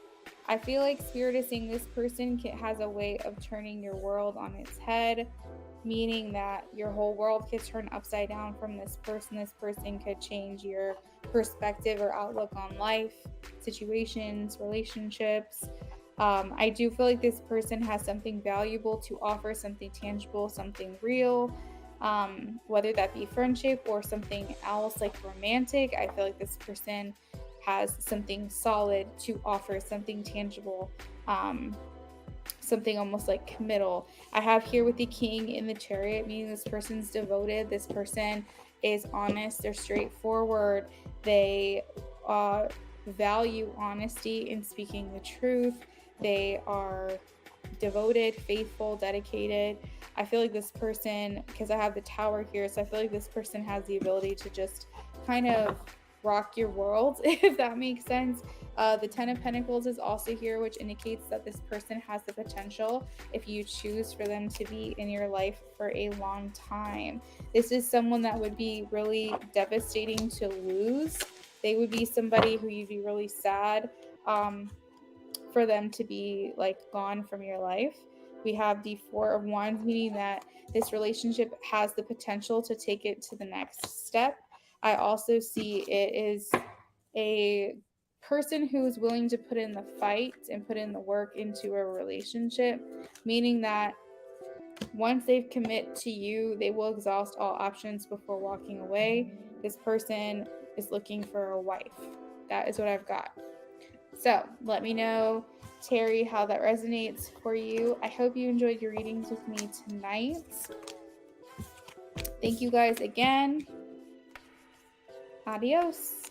I feel like Spirit is saying this person has a way of turning your world on its head, meaning that your whole world could turn upside down from this person. This person could change your perspective or outlook on life, situations, relationships. I do feel like this person has something valuable to offer, something tangible, something real, whether that be friendship or something else like romantic. I feel like this person has something solid to offer, something tangible, something almost like committal. I have here with the King in the Chariot, meaning this person's devoted, this person is honest, they're straightforward, they value honesty in speaking the truth, they are devoted, faithful, dedicated. I feel like this person, because I have the Tower here, so I feel like this person has the ability to just kind of rock your world, if that makes sense. The Ten of Pentacles is also here, which indicates that this person has the potential, if you choose for them to be in your life for a long time. This is someone that would be really devastating to lose. They would be somebody who you'd be really sad for them to be like gone from your life. We have the Four of Wands, meaning that this relationship has the potential to take it to the next step. I also see it is a person who is willing to put in the fight and put in the work into a relationship, meaning that once they've commit to you, they will exhaust all options before walking away. This person is looking for a wife. That is what I've got. So let me know, Terry, how that resonates for you. I hope you enjoyed your readings with me tonight. Thank you guys again. Adios.